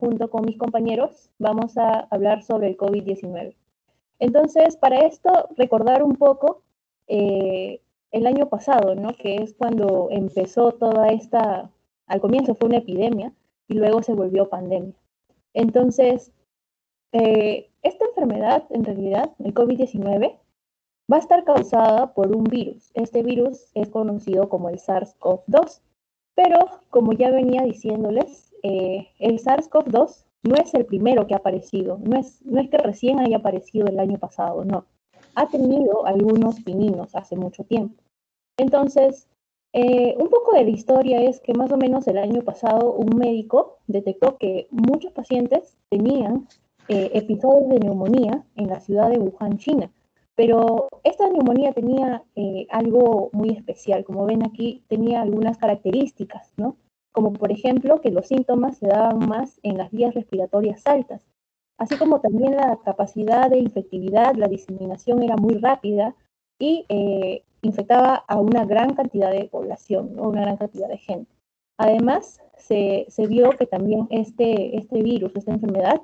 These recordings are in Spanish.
junto con mis compañeros, vamos a hablar sobre el COVID-19. Entonces, para esto, recordar un poco el año pasado, ¿no? Que es cuando empezó toda esta, al comienzo fue una epidemia y luego se volvió pandemia. Entonces, esta enfermedad, en realidad, el COVID-19, va a estar causada por un virus. Este virus es conocido como el SARS-CoV-2, pero como ya venía diciéndoles, el SARS-CoV-2 no es el primero que ha aparecido, no es que recién haya aparecido el año pasado, no. Ha tenido algunos pininos hace mucho tiempo. Entonces, un poco de la historia es que más o menos el año pasado un médico detectó que muchos pacientes tenían episodios de neumonía en la ciudad de Wuhan, China. Pero esta neumonía tenía algo muy especial, como ven aquí, tenía algunas características, ¿no? Como por ejemplo que los síntomas se daban más en las vías respiratorias altas, así como también la capacidad de infectividad, la diseminación era muy rápida y infectaba a una gran cantidad de población, ¿no? Una gran cantidad de gente. Además, se vio que también este virus, esta enfermedad,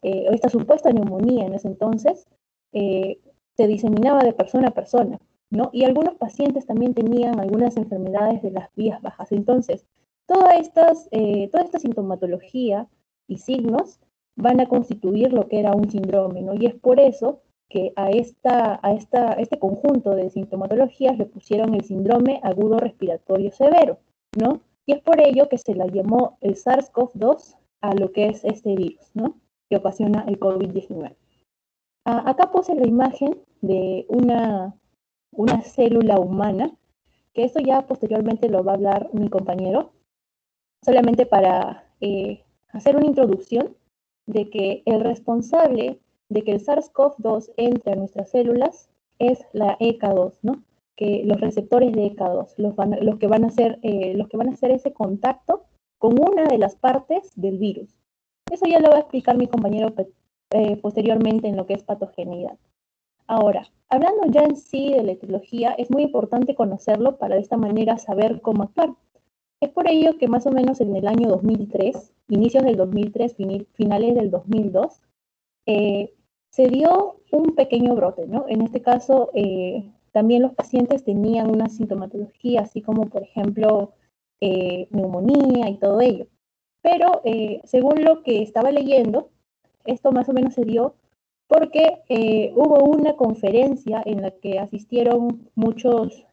esta supuesta neumonía en ese entonces, se diseminaba de persona a persona, ¿no? Y algunos pacientes también tenían algunas enfermedades de las vías bajas. Entonces, toda esta sintomatología y signos van a constituir lo que era un síndrome, ¿no? Y es por eso que a este conjunto de sintomatologías le pusieron el síndrome agudo respiratorio severo, ¿no? Y es por ello que se la llamó el SARS-CoV-2 a lo que es este virus, ¿no? Que ocasiona el COVID-19. Acá puse la imagen de una célula humana, que eso ya posteriormente lo va a hablar mi compañero, solamente para hacer una introducción de que el responsable de que el SARS-CoV-2 entre a nuestras células es la ECA2, ¿no? Que los receptores de ECA2, los que van a hacer ese contacto con una de las partes del virus. Eso ya lo va a explicar mi compañero posteriormente en lo que es patogeneidad. Ahora, hablando ya en sí de la etiología, es muy importante conocerlo para de esta manera saber cómo actuar. Es por ello que más o menos en el año 2003, inicios del 2003, finales del 2002, se dio un pequeño brote, ¿no? En este caso, también los pacientes tenían una sintomatología, así como, por ejemplo, neumonía y todo ello. Pero, según lo que estaba leyendo, esto más o menos se dio porque hubo una conferencia en la que asistieron muchos,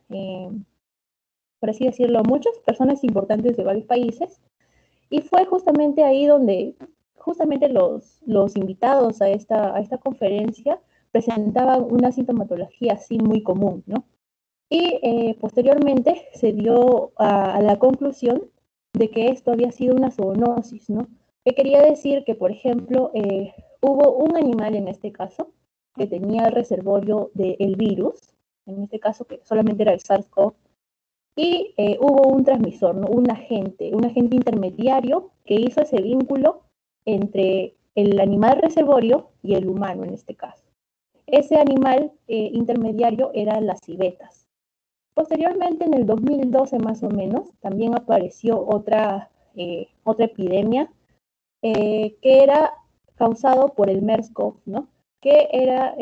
por así decirlo, muchas personas importantes de varios países, y fue justamente ahí donde justamente los invitados a esta conferencia presentaban una sintomatología así muy común, ¿no? Y posteriormente se dio a la conclusión de que esto había sido una zoonosis, ¿no? Que quería decir que, por ejemplo, hubo un animal en este caso que tenía el reservorio del virus, en este caso que solamente era el SARS-CoV, y hubo un transmisor, ¿no? Un agente intermediario que hizo ese vínculo entre el animal reservorio y el humano en este caso. Ese animal intermediario eran las civetas. Posteriormente, en el 2012 más o menos, también apareció otra epidemia que era causado por el MERS-CoV, ¿no? Que era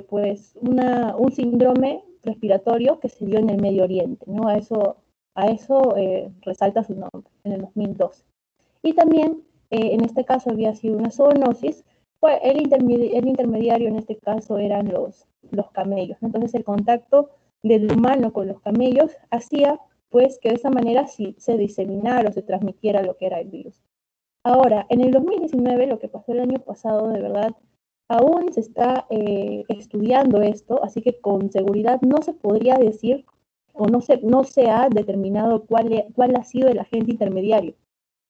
pues un síndrome respiratorio que se dio en el Medio Oriente, ¿no? A eso resalta su nombre, en el 2012. Y también, en este caso había sido una zoonosis, pues el intermediario en este caso eran los camellos, ¿no? Entonces el contacto del humano con los camellos hacía pues que de esa manera sí se diseminara o se transmitiera lo que era el virus. Ahora, en el 2019, lo que pasó el año pasado, de verdad, aún se está estudiando esto, así que con seguridad no se podría decir o no se ha determinado cuál ha sido el agente intermediario.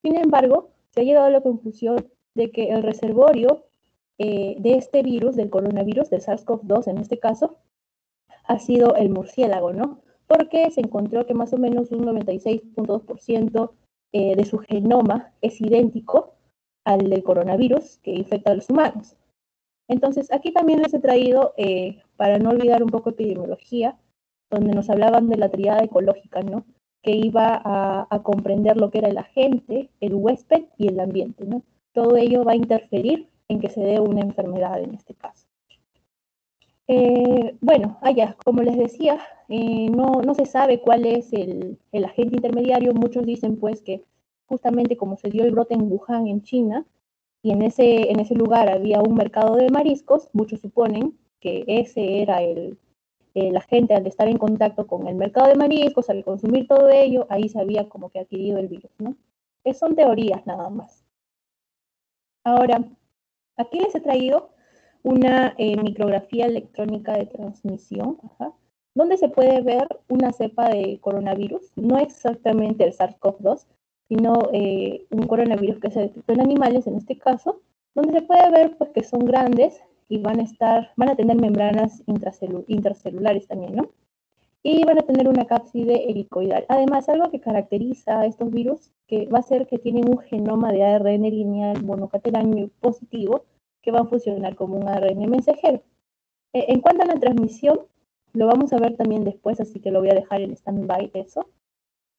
Sin embargo, se ha llegado a la conclusión de que el reservorio de este virus, del coronavirus, del SARS-CoV-2 en este caso, ha sido el murciélago, ¿no? Porque se encontró que más o menos un 96.2% de su genoma es idéntico al del coronavirus que infecta a los humanos. Entonces, aquí también les he traído, para no olvidar un poco epidemiología, donde nos hablaban de la triada ecológica, ¿no? Que iba a comprender lo que era el agente, el huésped y el ambiente, ¿no? todo ello va a interferir en que se dé una enfermedad en este caso. Bueno, allá, como les decía, no se sabe cuál es el agente intermediario. Muchos dicen pues que justamente como se dio el brote en Wuhan, en China, y en ese lugar había un mercado de mariscos, muchos suponen que ese era la gente al estar en contacto con el mercado de mariscos, al consumir todo ello, ahí se había como que adquirido el virus, ¿no? Son teorías nada más. Ahora, aquí les he traído una micrografía electrónica de transmisión, donde se puede ver una cepa de coronavirus, no exactamente el SARS-CoV-2, sino un coronavirus que se detectó en animales, en este caso, donde se puede ver pues, que son grandes y van a tener membranas intracelulares también, ¿no? Y van a tener una cápside helicoidal. Además, algo que caracteriza a estos virus, que va a ser que tienen un genoma de ARN lineal monocatenario positivo, que va a funcionar como un ARN mensajero. En cuanto a la transmisión, lo vamos a ver también después, así que lo voy a dejar en stand-by eso.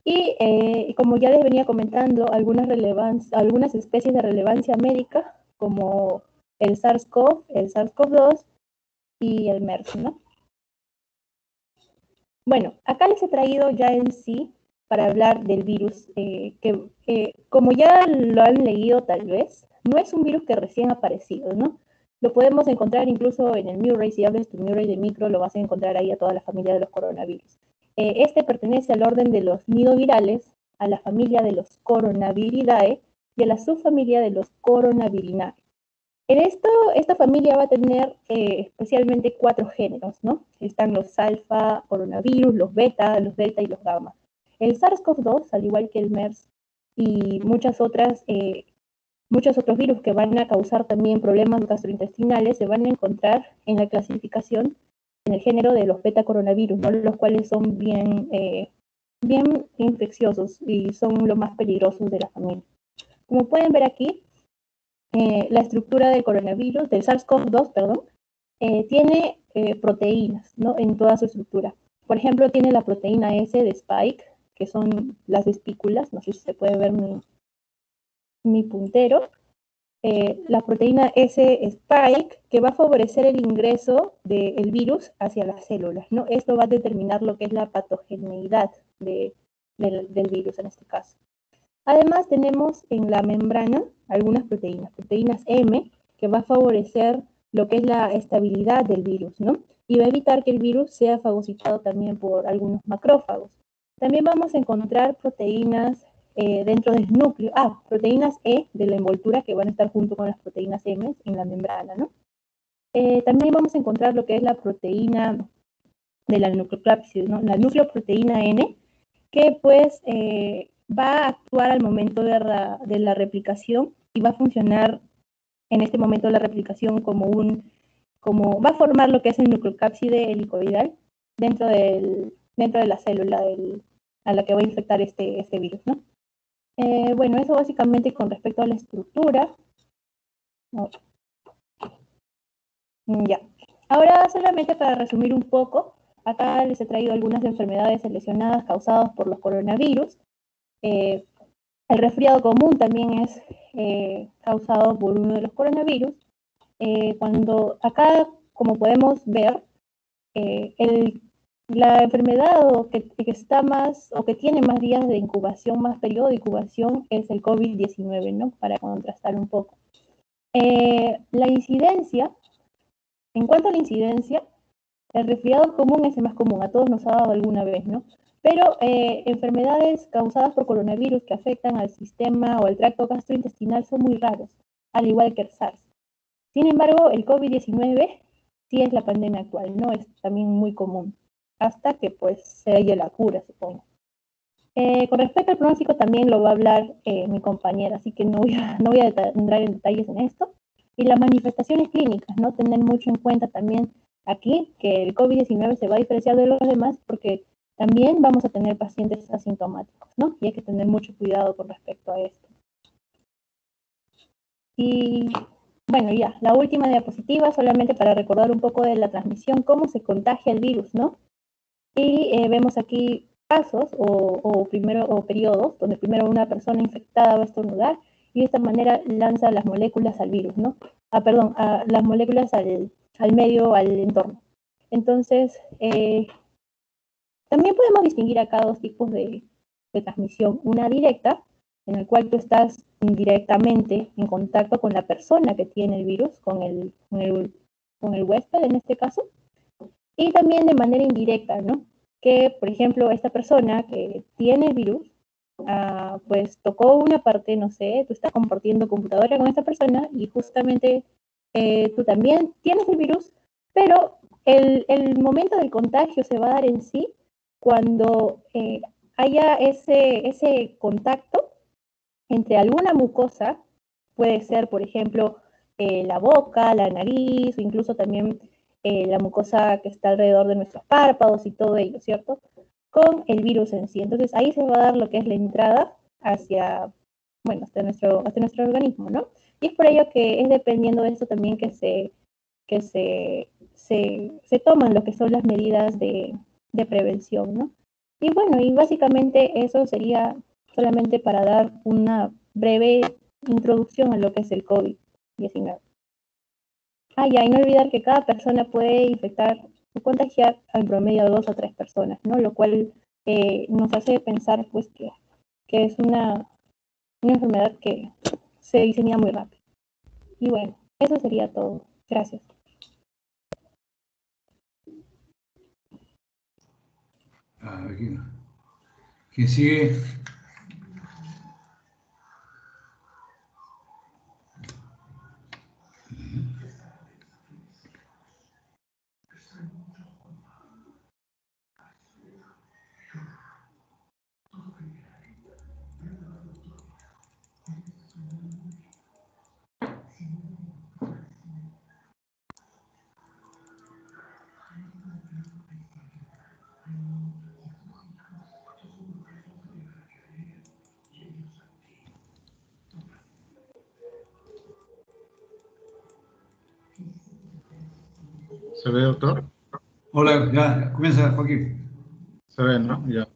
Y como ya les venía comentando, algunas especies de relevancia médica, como el SARS-CoV, el SARS-CoV-2 y el MERS, ¿no? Bueno, acá les he traído ya en sí para hablar del virus, que como ya lo han leído tal vez, no es un virus que recién ha aparecido, ¿no? Lo podemos encontrar incluso en el Murray. Si hablas tu Murray de micro, lo vas a encontrar ahí a toda la familia de los coronavirus. Este pertenece al orden de los nidovirales, a la familia de los Coronaviridae y a la subfamilia de los Coronavirinae. Esta familia va a tener especialmente 4 géneros, ¿no? Están los alfa, coronavirus, los beta, los delta y los gamma. El SARS-CoV-2, al igual que el MERS y muchos otros virus que van a causar también problemas gastrointestinales, se van a encontrar en la clasificación en el género de los beta coronavirus, ¿no? Los cuales son bien infecciosos y son los más peligrosos de la familia. Como pueden ver aquí, la estructura del coronavirus, del SARS-CoV-2, perdón, tiene proteínas, ¿no? En toda su estructura. Por ejemplo, tiene la proteína S de Spike, que son las espículas, no sé si se puede ver mi puntero. La proteína S Spike, que va a favorecer el ingreso del virus hacia las células, ¿no? Esto va a determinar lo que es la patogeneidad del virus en este caso. Además, tenemos en la membrana algunas proteínas M, que va a favorecer lo que es la estabilidad del virus, ¿no? Y va a evitar que el virus sea fagocitado también por algunos macrófagos. También vamos a encontrar proteínas dentro del núcleo, proteínas E de la envoltura, que van a estar junto con las proteínas M en la membrana, ¿no? También vamos a encontrar lo que es la proteína de la nucleocápside, ¿no? La nucleoproteína N, que pues va a actuar al momento de la replicación y va a funcionar en este momento la replicación como va a formar lo que es el nucleocápside helicoidal dentro de la célula a la que va a infectar este virus, ¿no? Bueno, eso básicamente con respecto a la estructura. Ya. Ahora, solamente para resumir un poco, acá les he traído algunas enfermedades seleccionadas causadas por los coronavirus. El resfriado común también es causado por uno de los coronavirus. Cuando acá, como podemos ver, la enfermedad que está más o que tiene más días de incubación, más periodo de incubación, es el COVID-19, ¿no? Para contrastar un poco. La incidencia, en cuanto a la incidencia, el resfriado común es el más común, a todos nos ha dado alguna vez, ¿no? Pero enfermedades causadas por coronavirus que afectan al sistema o al tracto gastrointestinal son muy raros, al igual que el SARS. Sin embargo, el COVID-19 sí es la pandemia actual, ¿no? Es también muy común, hasta que pues se haya la cura, supongo. Con respecto al pronóstico también lo va a hablar mi compañera, así que no voy a entrar en detalles en esto. Y las manifestaciones clínicas, ¿no? Tener mucho en cuenta también aquí que el COVID-19 se va a diferenciar de los demás porque también vamos a tener pacientes asintomáticos, ¿no? Y hay que tener mucho cuidado con respecto a esto. Y bueno, ya, la última diapositiva, solamente para recordar un poco de la transmisión, cómo se contagia el virus, ¿no? Y vemos aquí casos o periodos donde primero una persona infectada va a estornudar y de esta manera lanza las moléculas al virus, ¿no? Perdón, a las moléculas al medio, al entorno. Entonces, también podemos distinguir acá dos tipos de transmisión. Una directa, en la cual tú estás directamente en contacto con la persona que tiene el virus, con el huésped en este caso, y también de manera indirecta, ¿no? Que, por ejemplo, esta persona que tiene el virus, pues tocó una parte, no sé, tú estás compartiendo computadora con esta persona y justamente tú también tienes el virus, pero el momento del contagio se va a dar en sí cuando haya ese contacto entre alguna mucosa, puede ser, por ejemplo, la boca, la nariz, o incluso también la mucosa que está alrededor de nuestros párpados y todo ello, ¿cierto? Con el virus en sí. Entonces ahí se va a dar lo que es la entrada hacia, bueno, hasta nuestro organismo, ¿no? Y es por ello que es dependiendo de eso también que se toman lo que son las medidas de prevención, ¿no? Y bueno, y básicamente eso sería solamente para dar una breve introducción a lo que es el COVID-19. Ya, y no olvidar que cada persona puede infectar o contagiar en promedio a 2 o 3 personas, ¿no? Lo cual nos hace pensar, pues, que es una enfermedad que se disemina muy rápido. Y bueno, eso sería todo. Gracias. ¿Quién sigue? ¿Se ve, doctor? Hola, ya, comienza, Joaquín. Se ve, ¿no? Ya.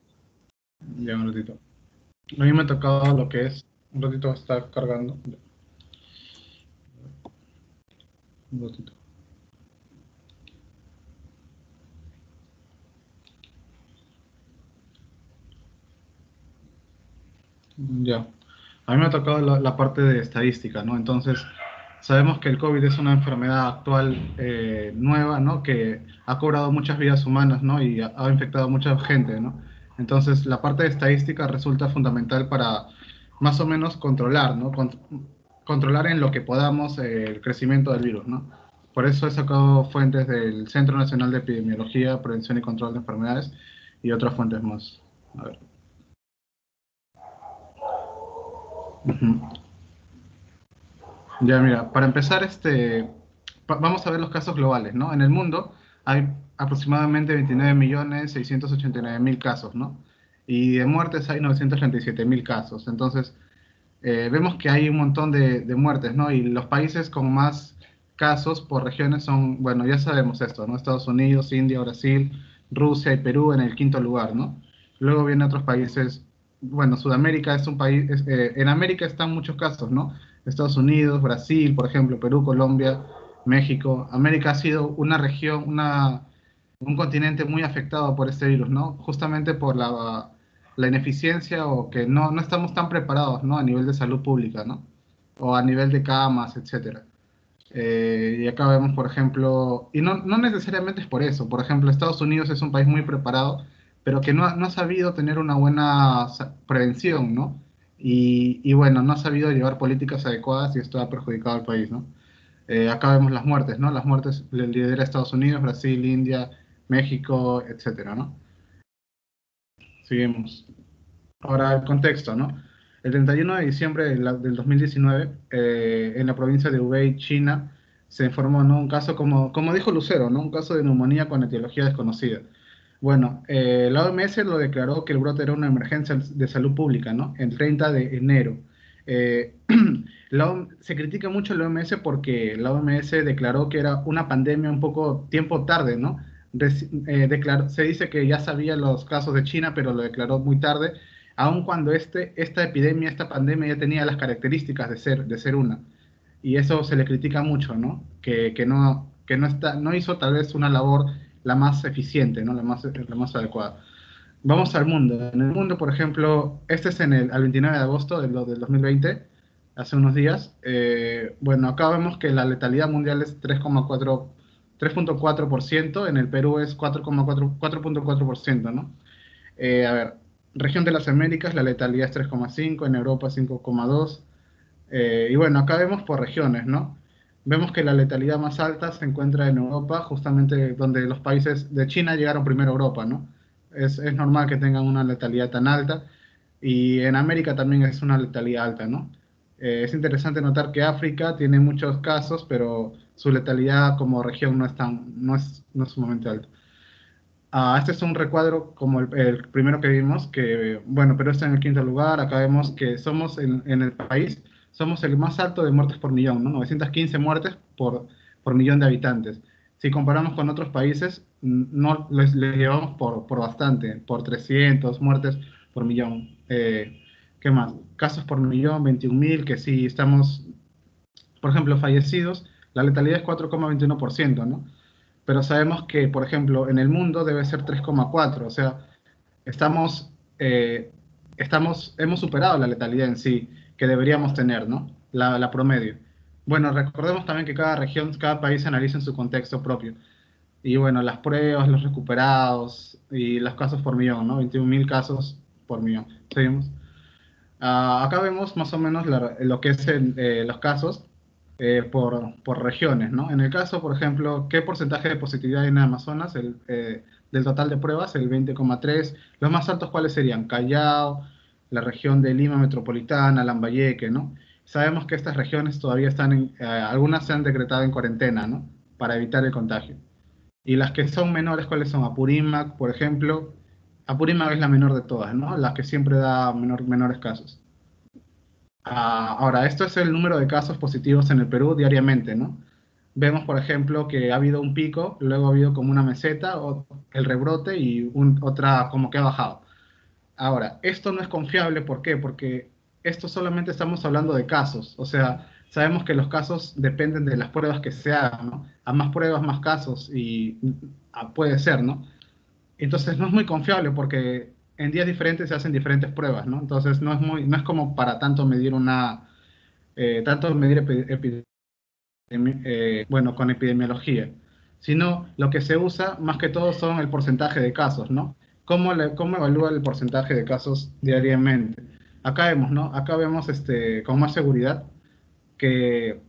Ya un ratito. A mí me ha tocado lo que es... Un ratito está cargando. Un ratito. Ya. A mí me ha tocado la parte de estadística, ¿no? Entonces, sabemos que el COVID es una enfermedad actual nueva, ¿no? Que ha cobrado muchas vidas humanas, ¿no? Y ha infectado a mucha gente, ¿no? Entonces, la parte de estadística resulta fundamental para más o menos controlar, ¿no? Controlar en lo que podamos el crecimiento del virus, ¿no? Por eso he sacado fuentes del Centro Nacional de Epidemiología, Prevención y Control de Enfermedades y otras fuentes más. A ver. Ujú. Ya, mira, para empezar, vamos a ver los casos globales, ¿no? En el mundo hay aproximadamente 29.689.000 casos, ¿no? Y de muertes hay 937.000 casos. Entonces, vemos que hay un montón de muertes, ¿no? Y los países con más casos por regiones son, bueno, ya sabemos esto, ¿no? Estados Unidos, India, Brasil, Rusia y Perú en el quinto lugar, ¿no? Luego vienen otros países, bueno, Sudamérica es un país, en América están muchos casos, ¿no? Estados Unidos, Brasil, por ejemplo, Perú, Colombia, México. América ha sido una región, un continente muy afectado por este virus, ¿no? Justamente por la ineficiencia o que no estamos tan preparados, ¿no? A nivel de salud pública, ¿no? O a nivel de camas, etcétera. Y acá vemos, por ejemplo, y no necesariamente es por eso, por ejemplo, Estados Unidos es un país muy preparado, pero que no ha sabido tener una buena prevención, ¿no? Y bueno, no ha sabido llevar políticas adecuadas y esto ha perjudicado al país, ¿no? Acá vemos las muertes, ¿no? Las muertes le lidera Estados Unidos, Brasil, India, México, etcétera, ¿no? Seguimos. Ahora, el contexto, ¿no? El 31 de diciembre del 2019, en la provincia de Hubei, China, se informó, ¿no? Un caso, como dijo Lucero, ¿no? Un caso de neumonía con etiología desconocida. Bueno, la OMS lo declaró que el brote era una emergencia de salud pública, ¿no? El 30 de enero. Eh, se critica mucho la OMS porque la OMS declaró que era una pandemia un poco tiempo tarde, ¿no? Se dice que ya sabía los casos de China, pero lo declaró muy tarde. aun cuando esta epidemia, esta pandemia ya tenía las características de ser una. Y eso se le critica mucho, ¿no? No hizo tal vez una labor la más eficiente, ¿no? La más adecuada. Vamos al mundo. En el mundo, por ejemplo, este es al 29 de agosto del 2020, hace unos días. Bueno, acá vemos que la letalidad mundial es 3.4%, en el Perú es 4.4%, ¿no? A ver, región de las Américas, la letalidad es 3,5, en Europa 5,2. Y bueno, acá vemos por regiones, ¿no? Vemos que la letalidad más alta se encuentra en Europa, justamente donde los países de China llegaron primero a Europa, ¿no? Es normal que tengan una letalidad tan alta, y en América también es una letalidad alta, ¿no? Es interesante notar que África tiene muchos casos, pero su letalidad como región no es sumamente alta. Este es un recuadro como el primero que vimos, que bueno, pero está en el quinto lugar. Acá vemos que somos en el país, somos el más alto de muertes por millón, ¿no? 915 muertes por millón de habitantes. Si comparamos con otros países, no les llevamos por bastante, por 300 muertes por millón. ¿Qué más? Casos por millón, 21.000, que sí estamos, por ejemplo, fallecidos, la letalidad es 4,21%, ¿no? Pero sabemos que, por ejemplo, en el mundo debe ser 3,4, o sea, estamos, eh, hemos superado la letalidad en sí que deberíamos tener, ¿no? La promedio. Bueno, recordemos también que cada región, cada país analiza en su contexto propio. Y bueno, las pruebas, los recuperados y los casos por millón, ¿no? 21.000 casos por millón. Seguimos. Acá vemos más o menos lo que es los casos por regiones, ¿no? En el caso, por ejemplo, ¿qué porcentaje de positividad hay en Amazonas? Del total de pruebas, el 20,3. Los más altos, ¿cuáles serían? Callao, la región de Lima Metropolitana, Lambayeque, ¿no? Sabemos que estas regiones todavía algunas se han decretado en cuarentena, ¿no? Para evitar el contagio. Y las que son menores, ¿cuáles son? Apurímac, por ejemplo. Apurímac es la menor de todas, ¿no? Las que siempre da menores casos. Ahora, esto es el número de casos positivos en el Perú diariamente, ¿no? Vemos, por ejemplo, que ha habido un pico, luego ha habido como una meseta, o el rebrote y otra como que ha bajado. Ahora, esto no es confiable, ¿por qué? Porque esto solamente estamos hablando de casos, o sea, sabemos que los casos dependen de las pruebas que se hagan, ¿no? A más pruebas, más casos, y puede ser, ¿no? Entonces no es muy confiable porque en días diferentes se hacen diferentes pruebas, ¿no? Entonces no es como para tanto medir bueno, con epidemiología, sino lo que se usa más que todo son el porcentaje de casos, ¿no? ¿Cómo evalúa el porcentaje de casos diariamente? Acá vemos, ¿no? Acá vemos con más seguridad que,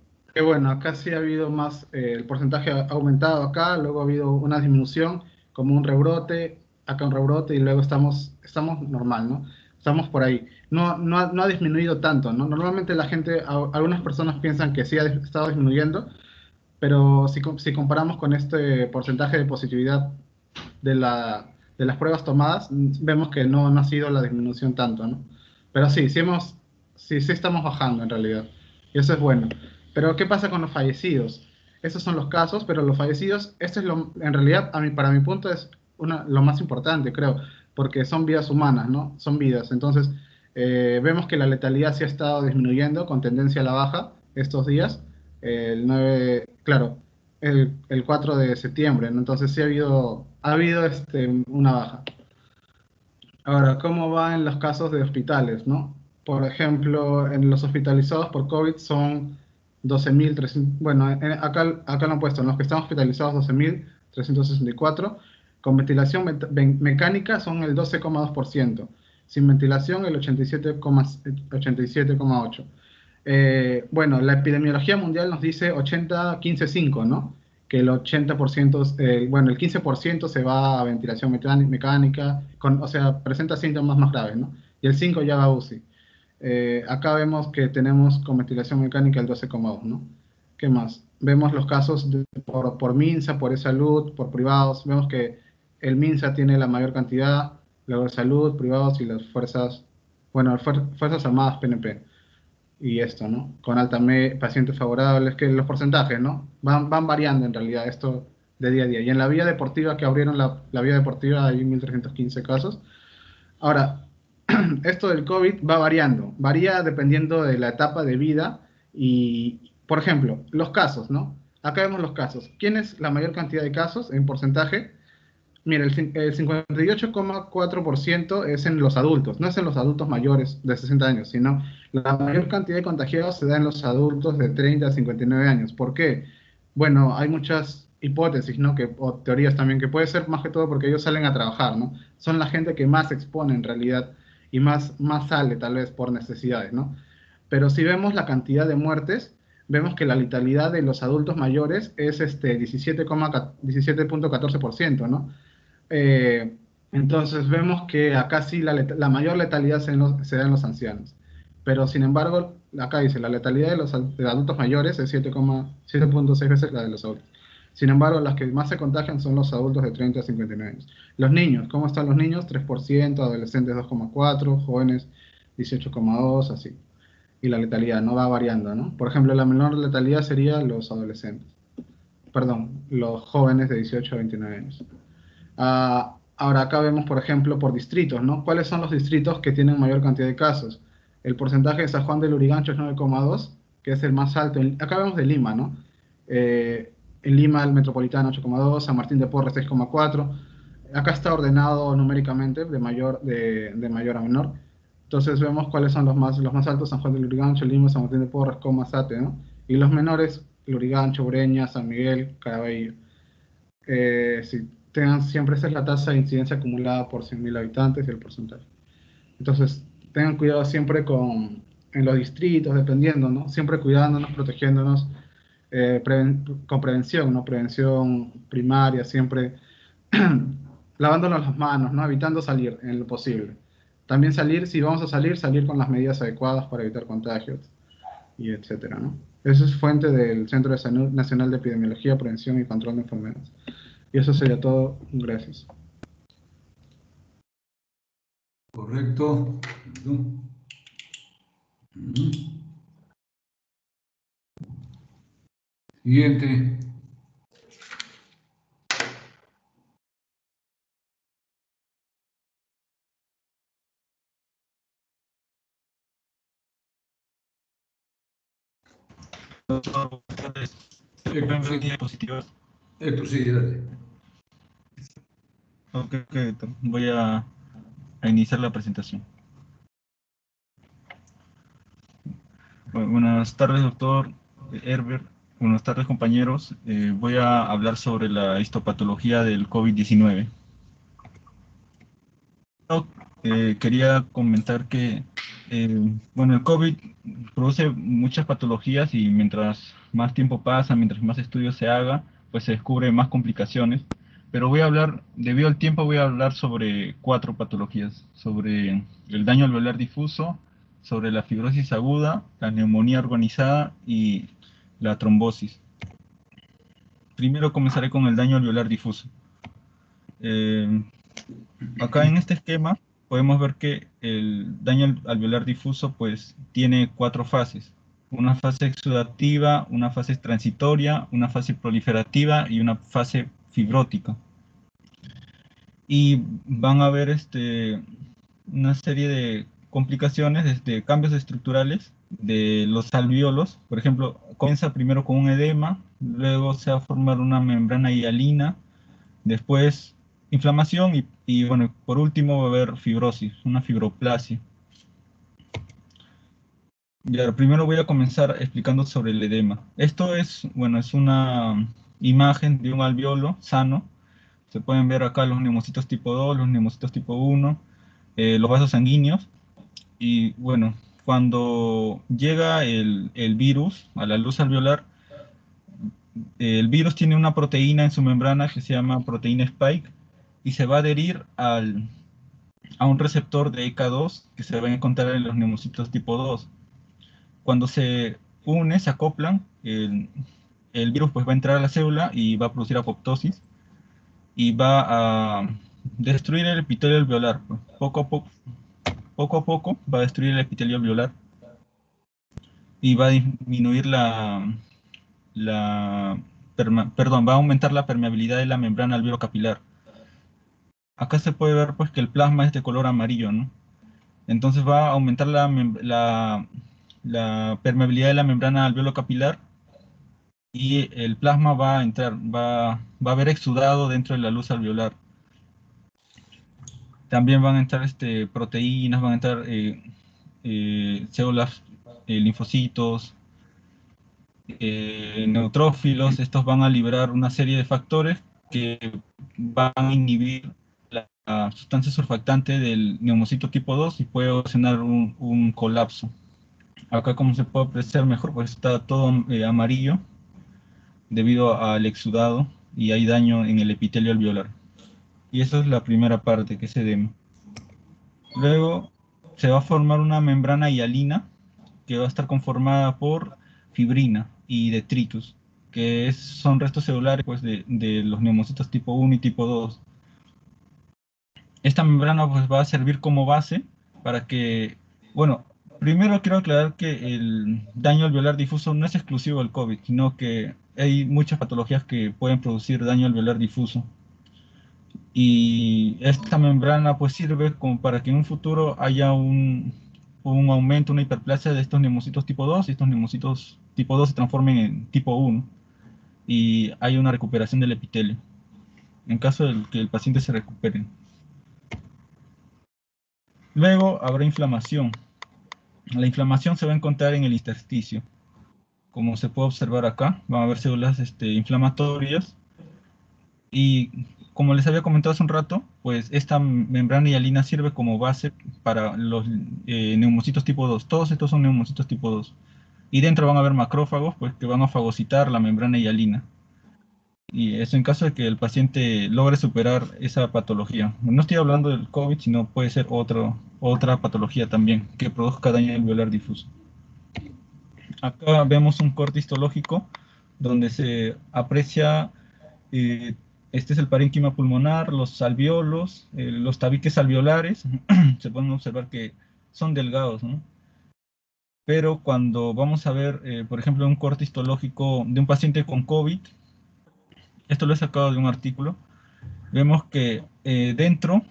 bueno, acá sí ha habido más, el porcentaje ha aumentado acá, luego ha habido una disminución, como un rebrote, acá un rebrote, y luego estamos normal, ¿no? Estamos por ahí. No ha disminuido tanto, ¿no? Normalmente la gente, algunas personas piensan que sí ha estado disminuyendo, pero si comparamos con este porcentaje de positividad de las pruebas tomadas, vemos que no ha sido la disminución tanto, ¿no? Pero sí estamos bajando en realidad. Y eso es bueno. Pero ¿qué pasa con los fallecidos? Esos son los casos, pero los fallecidos, en realidad, para mi punto, es lo más importante, creo, porque son vidas humanas, ¿no? Son vidas. Entonces, vemos que la letalidad sí ha estado disminuyendo con tendencia a la baja estos días. El 9, claro, el 4 de septiembre, ¿no? Entonces sí ha habido una baja. Ahora, ¿cómo va en los casos de hospitales, no? Por ejemplo, en los hospitalizados por COVID son 12.300, bueno, acá lo han puesto, en los que están hospitalizados 12.364, con ventilación mecánica son el 12,2%, sin ventilación el 87,8%. Bueno, la epidemiología mundial nos dice 80-15-5, ¿no? Que el 80%, bueno, el 15% se va a ventilación mecánica, o sea, presenta síntomas más graves, ¿no? Y el 5 ya va a UCI. Acá vemos que tenemos con ventilación mecánica el 12,2, ¿no? ¿Qué más? Vemos los casos por MINSA, por eSalud, por privados. Vemos que el MINSA tiene la mayor cantidad, luego salud, privados y las Fuerzas Armadas PNP. Y esto, ¿no? Con pacientes favorables, que los porcentajes, ¿no? Van variando en realidad esto de día a día. Y en la vía deportiva que abrieron la vía deportiva hay 1.315 casos. Ahora, esto del COVID va variando, varía dependiendo de la etapa de vida y, por ejemplo, los casos, ¿no? Acá vemos los casos. ¿Quién es la mayor cantidad de casos en porcentaje? Mira, el 58,4% es en los adultos, no es en los adultos mayores de 60 años, sino la mayor cantidad de contagiados se da en los adultos de 30 a 59 años. ¿Por qué? Bueno, hay muchas hipótesis, ¿no? O teorías también, que puede ser más que todo porque ellos salen a trabajar, ¿no? Son la gente que más se expone en realidad y más sale tal vez por necesidades, ¿no? Pero si vemos la cantidad de muertes, vemos que la letalidad de los adultos mayores es 17,14%, ¿no? Eh, entonces vemos que acá sí la mayor letalidad se da en los ancianos. Pero sin embargo, acá dice, la letalidad de adultos mayores es 7,6 veces la de los adultos. Sin embargo, las que más se contagian son los adultos de 30 a 59 años. Los niños, ¿cómo están los niños? 3%, adolescentes 2,4%, jóvenes 18,2%, así. Y la letalidad no va variando, ¿no? Por ejemplo, la menor letalidad sería los adolescentes. Perdón, los jóvenes de 18 a 29 años. Ahora acá vemos, por ejemplo, por distritos, ¿no? ¿Cuáles son los distritos que tienen mayor cantidad de casos? El porcentaje de San Juan del Lurigancho es 9,2, que es el más alto. Acá vemos de Lima, ¿no? En Lima el metropolitano 8,2, San Martín de Porres 6,4. Acá está ordenado numéricamente de mayor a menor. Entonces vemos cuáles son los más altos: San Juan del Lurigancho, Lima, San Martín de Porres, Sate, ¿no? Y los menores, Lurigancho, Breña, San Miguel, Caraballo. Sí, tengan siempre esa es la tasa de incidencia acumulada por 100.000 habitantes y el porcentaje. Entonces, tengan cuidado siempre en los distritos, dependiendo, ¿no? Siempre cuidándonos, protegiéndonos, con prevención, ¿no? Prevención primaria, siempre lavándonos las manos, ¿no? Evitando salir en lo posible. También salir, si vamos a salir con las medidas adecuadas para evitar contagios, y etcétera, ¿no? Eso es fuente del Centro de Salud Nacional de Epidemiología, Prevención y Control de Enfermedades. Y eso sería todo. Gracias. Correcto. Siguiente. Diapositivas. Héctor, sí, dale. Ok, voy a iniciar la presentación. Buenas tardes, doctor Herbert. Buenas tardes, compañeros. Voy a hablar sobre la histopatología del COVID-19. Quería comentar que, el COVID produce muchas patologías y mientras más tiempo pasa, mientras más estudios se haga, pues se descubren más complicaciones. Pero debido al tiempo, voy a hablar sobre 4 patologías: sobre el daño alveolar difuso, sobre la fibrosis aguda, la neumonía organizada y la trombosis. Primero comenzaré con el daño alveolar difuso. Acá en este esquema podemos ver que el daño alveolar difuso pues tiene 4 fases: una fase exudativa, una fase transitoria, una fase proliferativa y una fase fibrótica. Y van a haber una serie de complicaciones, desde cambios estructurales de los alvéolos. Por ejemplo, comienza primero con un edema, luego se va a formar una membrana hialina, después inflamación y bueno, por último va a haber fibrosis, una fibroplasia. Ya, primero voy a comenzar explicando sobre el edema. Esto es una imagen de un alvéolo sano. Se pueden ver acá los neumocitos tipo 2, los neumocitos tipo 1, los vasos sanguíneos. Y bueno, cuando llega el virus a la luz alveolar, el virus tiene una proteína en su membrana que se llama proteína Spike y se va a adherir a un receptor de ECA2 que se va a encontrar en los neumocitos tipo 2. Cuando se se acoplan, el virus pues va a entrar a la célula y va a producir apoptosis y va a destruir el epitelio alveolar. Poco a poco va a destruir el epitelio alveolar y va a disminuir va a aumentar la permeabilidad de la membrana alveolo-capilar. Acá se puede ver pues que el plasma es de color amarillo, ¿no? Entonces va a aumentar la permeabilidad de la membrana alveolo capilar y el plasma va a entrar, va a haber exudado dentro de la luz alveolar. También van a entrar proteínas, van a entrar células, linfocitos, neutrófilos. Estos van a liberar una serie de factores que van a inhibir la sustancia surfactante del neumocito tipo 2 y puede ocasionar un colapso. Acá, como se puede apreciar mejor, pues está todo amarillo debido al exudado y hay daño en el epitelio alveolar. Y esa es la primera parte, que es edema. Luego se va a formar una membrana hialina que va a estar conformada por fibrina y detritus, que son restos celulares pues, de los neumocitos tipo 1 y tipo 2. Esta membrana pues, va a servir como base para que, bueno, primero quiero aclarar que el daño alveolar difuso no es exclusivo del COVID, sino que hay muchas patologías que pueden producir daño alveolar difuso. Y esta membrana pues sirve como para que en un futuro haya un aumento, una hiperplasia de estos neumocitos tipo 2 y estos neumocitos tipo 2 se transformen en tipo 1 y hay una recuperación del epitelio, en caso de que el paciente se recupere. Luego habrá inflamación. La inflamación se va a encontrar en el intersticio. Como se puede observar acá, van a haber células inflamatorias y como les había comentado hace un rato, pues esta membrana hialina sirve como base para los neumocitos tipo 2. Todos estos son neumocitos tipo 2. Y dentro van a haber macrófagos pues, que van a fagocitar la membrana hialina. Y eso en caso de que el paciente logre superar esa patología. No estoy hablando del COVID, sino puede ser otra patología también que produzca daño alveolar difuso. Acá vemos un corte histológico donde se aprecia, este es el parénquima pulmonar, los alveolos, los tabiques alveolares, se pueden observar que son delgados, ¿no? Pero cuando vamos a ver, por ejemplo, un corte histológico de un paciente con COVID, esto lo he sacado de un artículo, vemos que dentro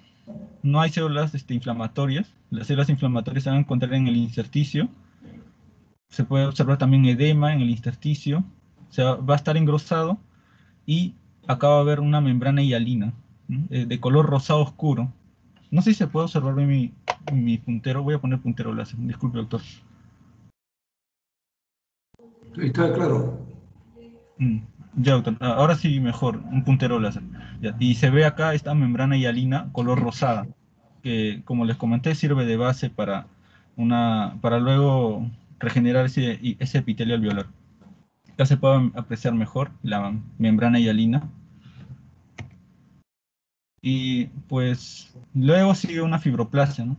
no hay células inflamatorias, las células inflamatorias se van a encontrar en el intersticio, se puede observar también edema en el intersticio, va a estar engrosado y acá va a haber una membrana hialina de color rosado oscuro. No sé si se puede observar bien mi puntero, voy a poner puntero láser, disculpe doctor. Está claro. Ya, doctor. Ahora sí mejor, un puntero láser. Ya. Y se ve acá esta membrana hialina color rosada, que como les comenté sirve de base para luego regenerar ese epitelio alveolar. Acá se puede apreciar mejor la membrana hialina. Y pues luego sigue una fibroplasia, ¿no?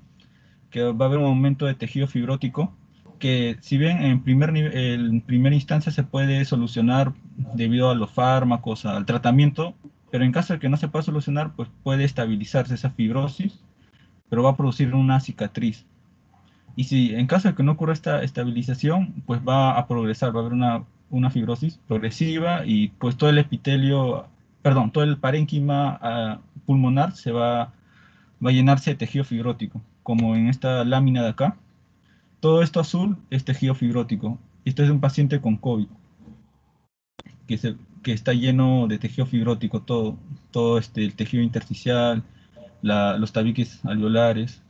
Que va a haber un aumento de tejido fibrótico que si bien en primera instancia se puede solucionar debido a los fármacos, al tratamiento, pero en caso de que no se pueda solucionar, pues puede estabilizarse esa fibrosis, pero va a producir una cicatriz. Y si en caso de que no ocurra esta estabilización, pues va a progresar, va a haber una fibrosis progresiva y pues todo el epitelio, perdón, todo el parénquima pulmonar va a llenarse de tejido fibrótico, como en esta lámina de acá. Todo esto azul es tejido fibrótico. Esto es de un paciente con COVID, que está lleno de tejido fibrótico, todo el tejido intersticial, los tabiques alveolares.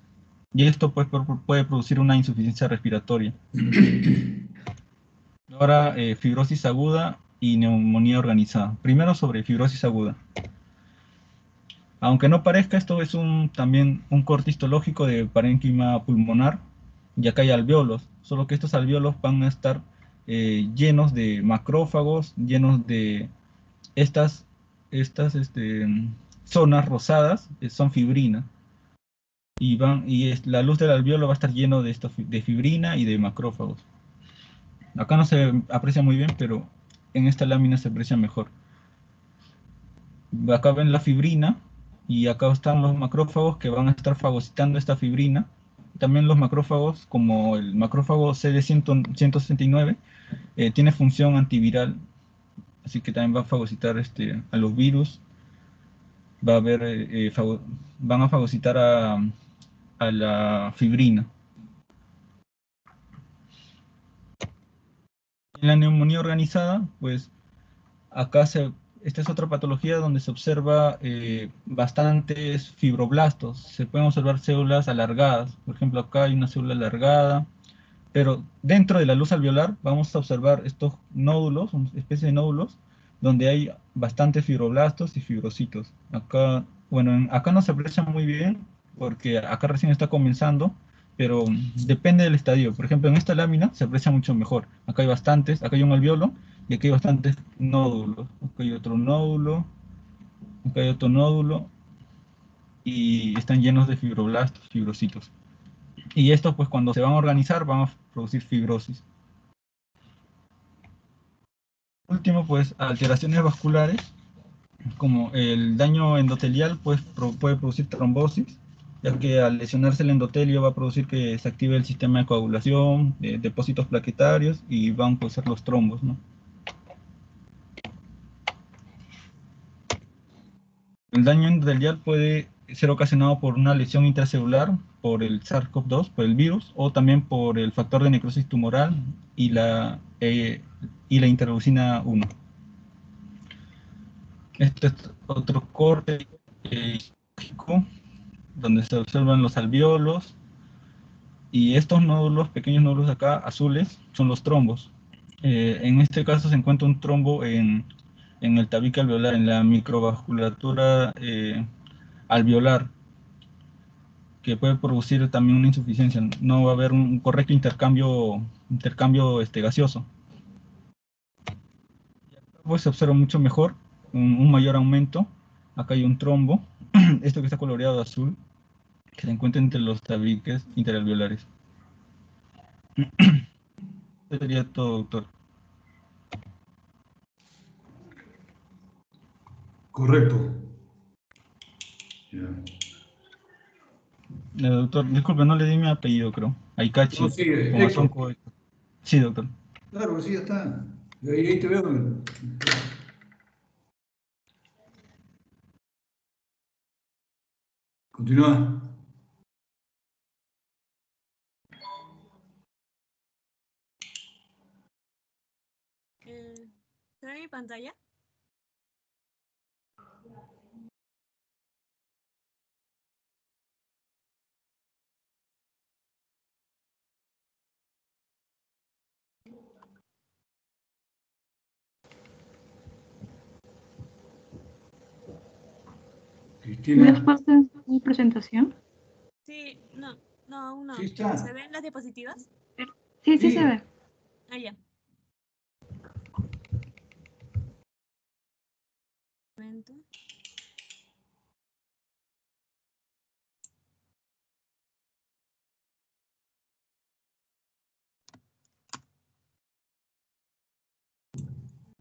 Y esto puede producir una insuficiencia respiratoria. Ahora, fibrosis aguda y neumonía organizada. Primero sobre fibrosis aguda. Aunque no parezca, esto es también un corte histológico de parénquima pulmonar, y acá hay alvéolos, solo que estos alvéolos van a estar llenos de macrófagos, llenos de estas zonas rosadas, son fibrina, la luz del alvéolo va a estar lleno de fibrina y de macrófagos. Acá no se aprecia muy bien, pero en esta lámina se aprecia mejor. Acá ven la fibrina y acá están los macrófagos que van a estar fagocitando esta fibrina. También los macrófagos, como el macrófago CD169, tiene función antiviral, así que también va a fagocitar a los virus. Van a fagocitar a la fibrina. En la neumonía organizada, pues esta es otra patología donde se observa bastantes fibroblastos. Se pueden observar células alargadas. Por ejemplo, acá hay una célula alargada, pero dentro de la luz alveolar vamos a observar estos nódulos, una especie de nódulos, donde hay bastantes fibroblastos y fibrocitos. Acá, bueno, acá no se aprecia muy bien, porque acá recién está comenzando, pero depende del estadio. Por ejemplo, en esta lámina se aprecia mucho mejor. Acá hay bastantes, acá hay un alveolo, y aquí hay bastantes nódulos. Acá hay otro nódulo, acá hay otro nódulo, y están llenos de fibroblastos, fibrocitos. Y estos, pues cuando se van a organizar, van a producir fibrosis. Último, pues alteraciones vasculares, como el daño endotelial, pues puede producir trombosis, ya que al lesionarse el endotelio va a producir que se active el sistema de coagulación, de depósitos plaquetarios, y van a ser los trombos, ¿no? El daño endotelial puede ser ocasionado por una lesión intracelular, por el SARS-CoV-2, por el virus, o también por el factor de necrosis tumoral y la interleucina 1. Este es otro corte histológico donde se observan los alveolos, y estos nódulos, pequeños nódulos acá, azules, son los trombos. En este caso se encuentra un trombo en el tabique alveolar, en la microvasculatura alveolar, que puede producir también una insuficiencia. No va a haber un correcto intercambio gaseoso. Pues se observa mucho mejor, un mayor aumento. Acá hay un trombo, esto que está coloreado de azul, que se encuentra entre los tabiques interalveolares. Eso sería todo, doctor. Correcto. Ya. Doctor, disculpe, no le di mi apellido, creo. Aikachi, No, sí, con Héctor. Azonco. Sí, doctor. Claro, sí, ya está. Ahí te veo. Continúa. ¿Se ve mi pantalla? Cristina. ¿Después de mi presentación? Sí, no, aún no. Sí está. ¿Se ven las diapositivas? Sí, Sí. se ve. Ah, ya. Un momento.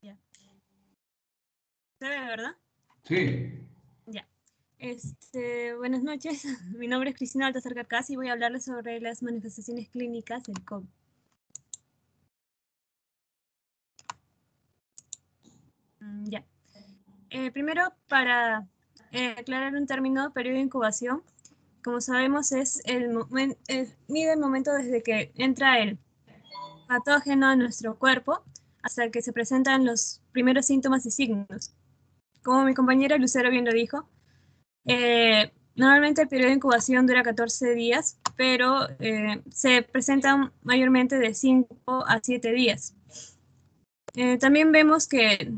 Ya. ¿Se ve, verdad? Sí. Ya. Buenas noches. Mi nombre es Cristina Baltasar Carcas y voy a hablarles sobre las manifestaciones clínicas del COVID. Ya. Primero, para aclarar un término, periodo de incubación, como sabemos, mide el momento desde que entra el patógeno a nuestro cuerpo hasta que se presentan los primeros síntomas y signos. Como mi compañera Lucero bien lo dijo, normalmente el periodo de incubación dura 14 días, pero se presentan mayormente de 5 a 7 días. También vemos que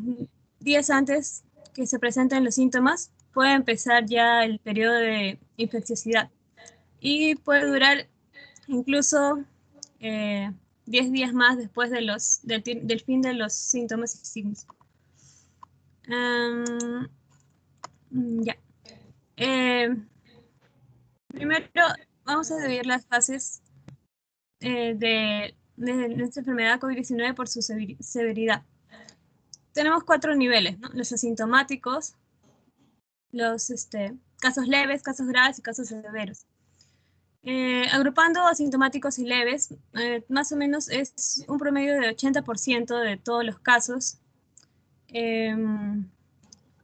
días antes que se presenten los síntomas, puede empezar ya el periodo de infecciosidad y puede durar incluso 10 días más después del fin de los síntomas y signos. Ya. Primero vamos a dividir las fases de esta enfermedad COVID-19 por su severidad. Tenemos 4 niveles, ¿no? Los asintomáticos, los casos leves, casos graves y casos severos. Agrupando asintomáticos y leves, más o menos es un promedio de 80% de todos los casos.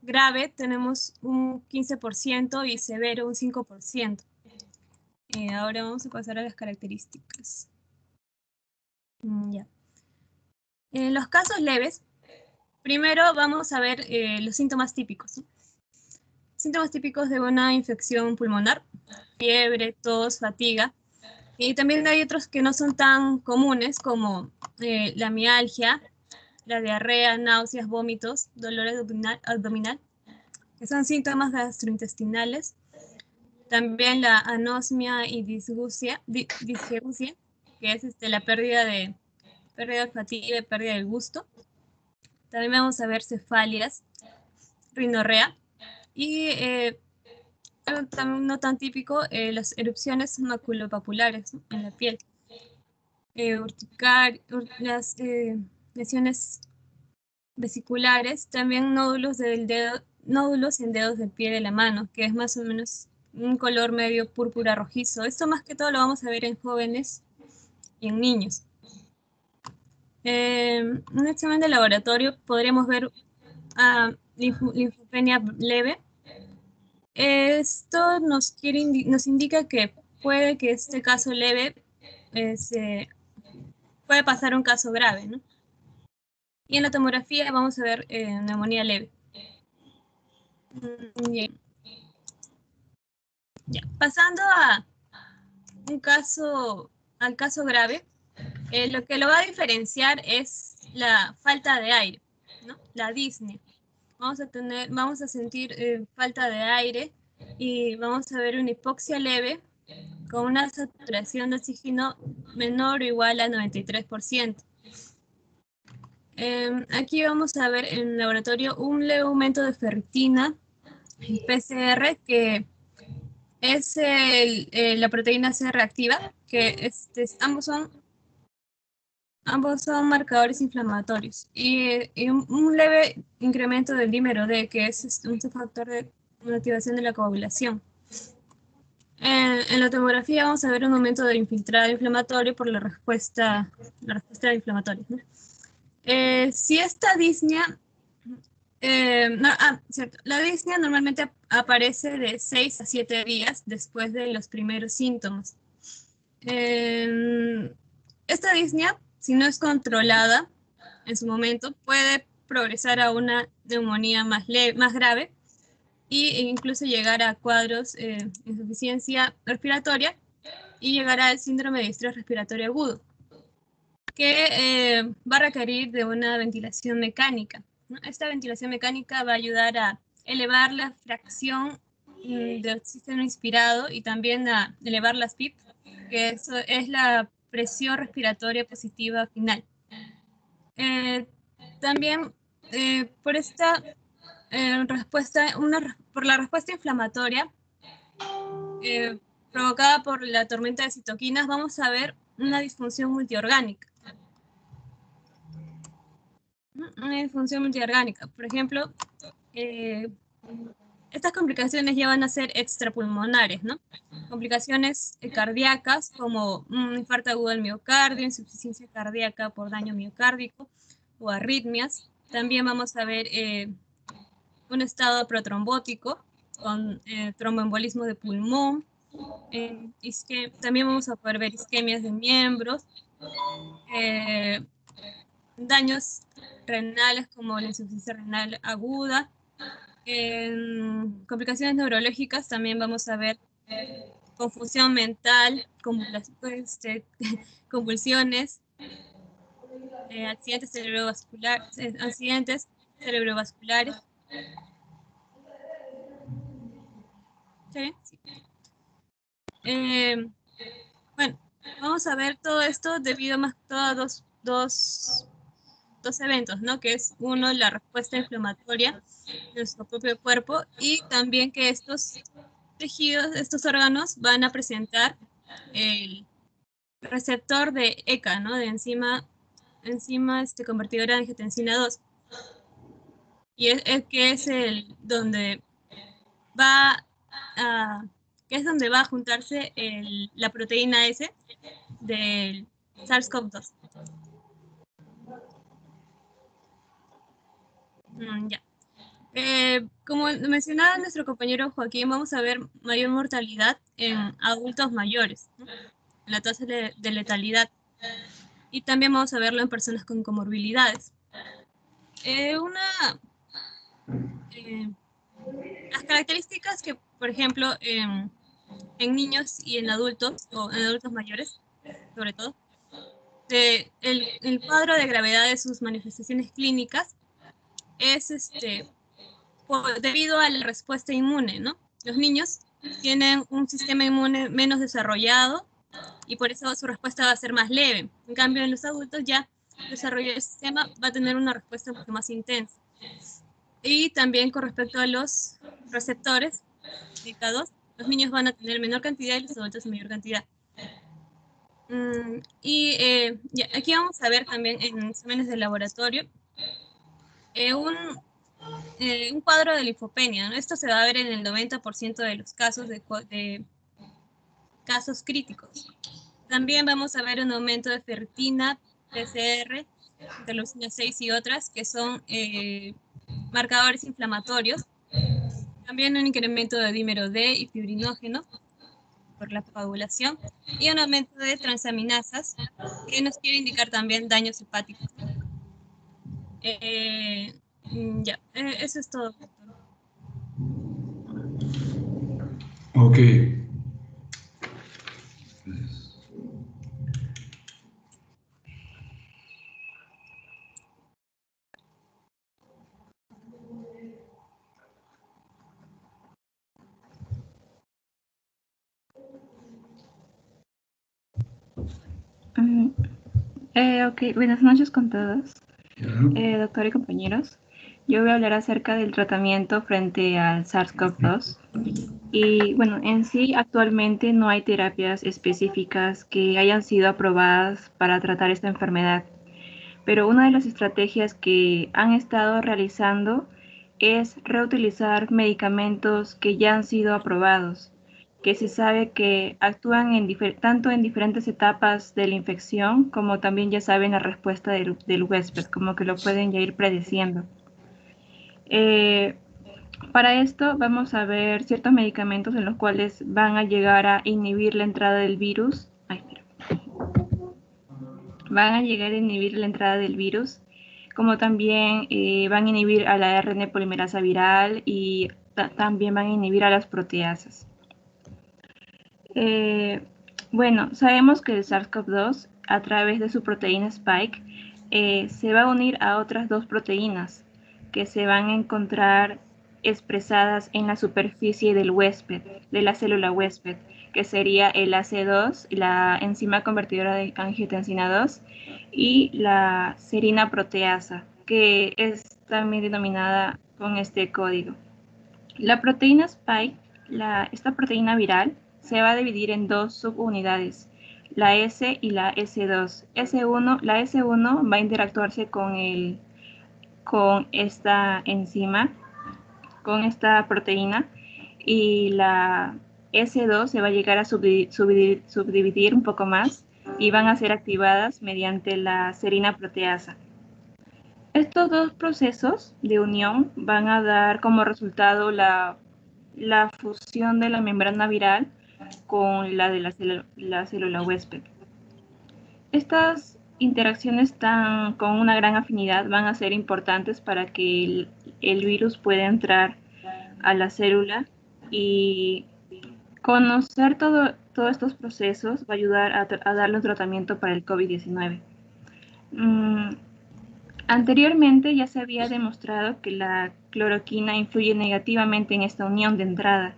Grave tenemos un 15% y severo un 5%. Ahora vamos a pasar a las características. Ya. En los casos leves, primero vamos a ver los síntomas típicos, ¿sí? Síntomas típicos de una infección pulmonar: fiebre, tos, fatiga. Y también hay otros que no son tan comunes, como la mialgia, la diarrea, náuseas, vómitos, dolor abdominal, que son síntomas gastrointestinales. También la anosmia y disgeusia, que es la pérdida olfativa y pérdida del gusto. También vamos a ver cefalias, rinorrea y algo también no tan típico, las erupciones maculopapulares, ¿no?, en la piel. Las lesiones vesiculares, también nódulos en dedos del pie de la mano, que es más o menos un color medio púrpura rojizo. Esto más que todo lo vamos a ver en jóvenes y en niños. Un examen de laboratorio podríamos ver linfopenia leve. Esto nos indica que puede que este caso leve puede pasar a un caso grave, ¿no? Y en la tomografía vamos a ver neumonía leve. Bien. Ya. Pasando al caso grave, lo que lo va a diferenciar es la falta de aire, ¿no? La disnea. Vamos a sentir falta de aire y vamos a ver una hipoxia leve con una saturación de oxígeno menor o igual a 93%. Aquí vamos a ver en el laboratorio un leve aumento de ferritina, PCR, que es la proteína C reactiva, que ambos son marcadores inflamatorios, y un leve incremento del dímero D, que es un factor de activación de la coagulación. En la tomografía vamos a ver un aumento del infiltrado inflamatorio por la respuesta inflamatoria, ¿no? Si esta disnea, cierto, la disnea normalmente aparece de 6 a 7 días después de los primeros síntomas. Esta disnea, si no es controlada en su momento, puede progresar a una neumonía más grave e incluso llegar a cuadros de insuficiencia respiratoria y llegar al síndrome de distrés respiratorio agudo, que va a requerir de una ventilación mecánica, ¿no? Esta ventilación mecánica va a ayudar a elevar la fracción de oxígeno inspirado y también a elevar las PIP, que eso es la presión respiratoria positiva final. También por esta por la respuesta inflamatoria provocada por la tormenta de citoquinas, vamos a ver una disfunción multiorgánica. Por ejemplo, estas complicaciones ya van a ser extrapulmonares, ¿no? Complicaciones cardíacas como un infarto agudo del miocardio, insuficiencia cardíaca por daño miocárdico o arritmias. También vamos a ver un estado protrombótico con tromboembolismo de pulmón. También vamos a poder ver isquemias de miembros, daños renales como la insuficiencia renal aguda. En complicaciones neurológicas también vamos a ver confusión mental, convulsiones, accidentes cerebrovasculares. ¿Sí? Sí. Bueno, vamos a ver todo esto debido más que todo a dos eventos, ¿no? Que es uno, la respuesta inflamatoria de nuestro propio cuerpo, y también que estos tejidos, estos órganos van a presentar el receptor de ECA, ¿no? De enzima convertidora de angiotensina 2. Y que es donde va a juntarse la proteína S del SARS-CoV-2. Ya. Como mencionaba nuestro compañero Joaquín, vamos a ver mayor mortalidad en adultos mayores, ¿no? La tasa de letalidad. Y también vamos a verlo en personas con comorbilidades. Las características que, por ejemplo, en niños y en adultos, o en adultos mayores, sobre todo, el cuadro de gravedad de sus manifestaciones clínicas es debido a la respuesta inmune, ¿no? Los niños tienen un sistema inmune menos desarrollado y por eso su respuesta va a ser más leve. En cambio, en los adultos ya el desarrollo del sistema va a tener una respuesta mucho más intensa. Y también con respecto a los receptores indicados, los niños van a tener menor cantidad y los adultos mayor cantidad. Aquí vamos a ver también en exámenes de laboratorio un cuadro de linfopenia, ¿no? Esto se va a ver en el 90% de los casos de casos críticos. También vamos a ver un aumento de ferritina, PCR, interleucina 6 y otras, que son marcadores inflamatorios. También un incremento de dímero D y fibrinógeno por la coagulación y un aumento de transaminasas que nos quiere indicar también daños hepáticos. Eso es todo. Ok. Ok, buenas noches con todos. Ya. Doctor y compañeros, yo voy a hablar acerca del tratamiento frente al SARS-CoV-2. Y bueno, en sí actualmente no hay terapias específicas que hayan sido aprobadas para tratar esta enfermedad, pero una de las estrategias que han estado realizando es reutilizar medicamentos que ya han sido aprobados, que se sabe que actúan tanto en diferentes etapas de la infección, como también ya saben la respuesta del huésped, como que lo pueden ya ir prediciendo. Para esto vamos a ver ciertos medicamentos en los cuales van a llegar a inhibir la entrada del virus. Van a llegar a inhibir la entrada del virus, como también van a inhibir a la ARN polimerasa viral y también van a inhibir a las proteasas. Bueno, sabemos que el SARS-CoV-2, a través de su proteína Spike, se va a unir a otras dos proteínas que se van a encontrar expresadas en la superficie del huésped, de la célula huésped, que sería el AC2, la enzima convertidora de angiotensina 2, y la serina proteasa, que es también denominada con este código. La proteína Spike, esta proteína viral, se va a dividir en dos subunidades, la S y la S2. La S1 va a interactuarse con esta enzima, con esta proteína, y la S2 se va a llegar a subdividir un poco más y van a ser activadas mediante la serina proteasa. Estos dos procesos de unión van a dar como resultado la fusión de la membrana viral con la de la célula huésped. Estas interacciones con una gran afinidad van a ser importantes para que el virus pueda entrar a la célula, y conocer todos estos procesos va a ayudar a darle un tratamiento para el COVID-19. Anteriormente ya se había demostrado que la cloroquina influye negativamente en esta unión de entrada,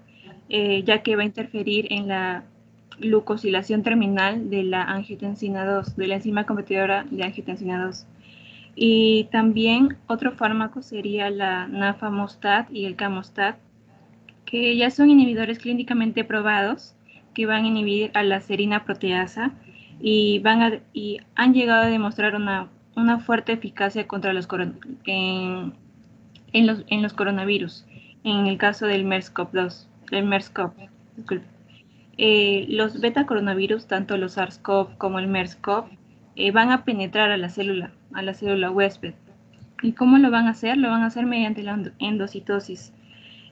ya que va a interferir en la glucosilación terminal de la angiotensina 2, de la enzima convertidora de angiotensina 2. Y también otro fármaco sería la nafamostat y el camostat, que ya son inhibidores clínicamente probados que van a inhibir a la serina proteasa y han llegado a demostrar una fuerte eficacia contra en los coronavirus, en el caso del MERS-CoV-2, disculpe. Los beta coronavirus, tanto los SARS-CoV como el MERS-CoV, van a penetrar a la célula huésped. ¿Y cómo lo van a hacer? Lo van a hacer mediante la endocitosis.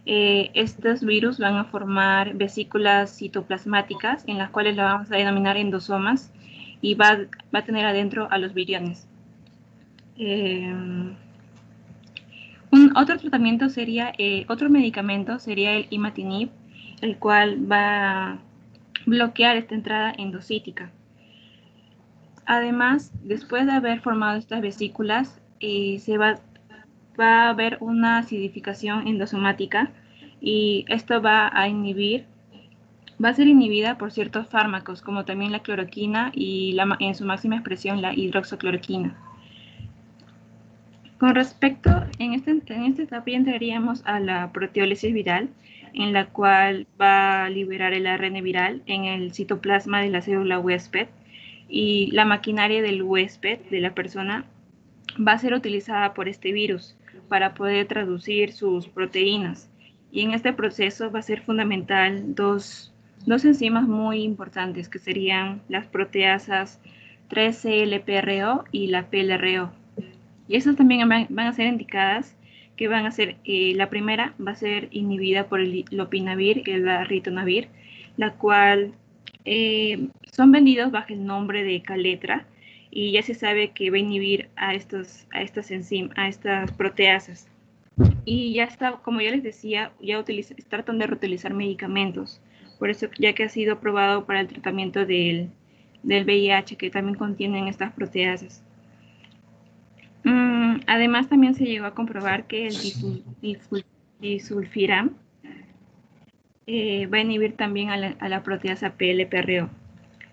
Estos virus van a formar vesículas citoplasmáticas, en las cuales la vamos a denominar endosomas, y va a tener adentro a los viriones. Otro tratamiento sería, otro medicamento sería el imatinib, el cual va a bloquear esta entrada endocítica. Además, después de haber formado estas vesículas, va a haber una acidificación endosomática, y esto va a ser inhibida por ciertos fármacos, como también la cloroquina y en su máxima expresión la hidroxicloroquina. Con respecto, en esta etapa ya entraríamos a la proteólisis viral, en la cual va a liberar el ARN viral en el citoplasma de la célula huésped, y la maquinaria del huésped, de la persona, va a ser utilizada por este virus para poder traducir sus proteínas. Y en este proceso va a ser fundamental dos enzimas muy importantes, que serían las proteasas 3-CLPRO y la PLRO. Y esas también van a ser indicadas, que van a ser, la primera va a ser inhibida por el lopinavir y el ritonavir, la cual son vendidos bajo el nombre de Caletra, y ya se sabe que va a inhibir a estas proteasas. Y ya está, como ya les decía, tratan de reutilizar medicamentos, por eso, ya que ha sido aprobado para el tratamiento del VIH, que también contienen estas proteasas. Además, también se llegó a comprobar que el disulfiram va a inhibir también a la proteasa PLPRO.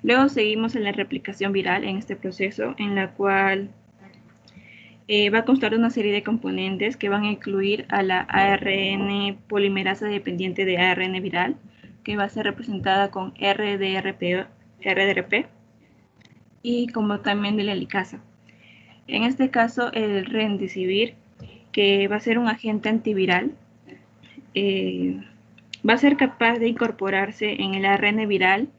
Luego seguimos en la replicación viral en este proceso, en la cual va a constar de una serie de componentes que van a incluir a la ARN polimerasa dependiente de ARN viral, que va a ser representada con RDRP, y como también de la helicasa. En este caso, el remdesivir, que va a ser un agente antiviral, va a ser capaz de incorporarse en el ARN viral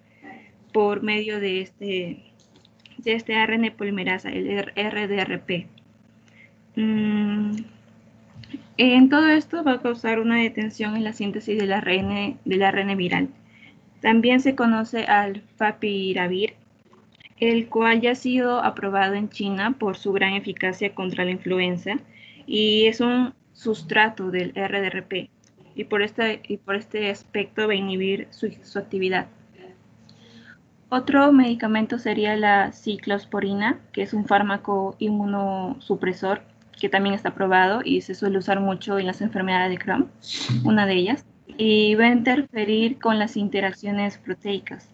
por medio de este ARN polimerasa, el RDRP. En todo esto va a causar una detención en la síntesis del ARN viral. También se conoce al favipiravir, el cual ya ha sido aprobado en China por su gran eficacia contra la influenza, y es un sustrato del RDRP, y por este aspecto va a inhibir su actividad. Otro medicamento sería la ciclosporina, que es un fármaco inmunosupresor que también está aprobado y se suele usar mucho en las enfermedades de Crohn, una de ellas, y va a interferir con las interacciones proteicas,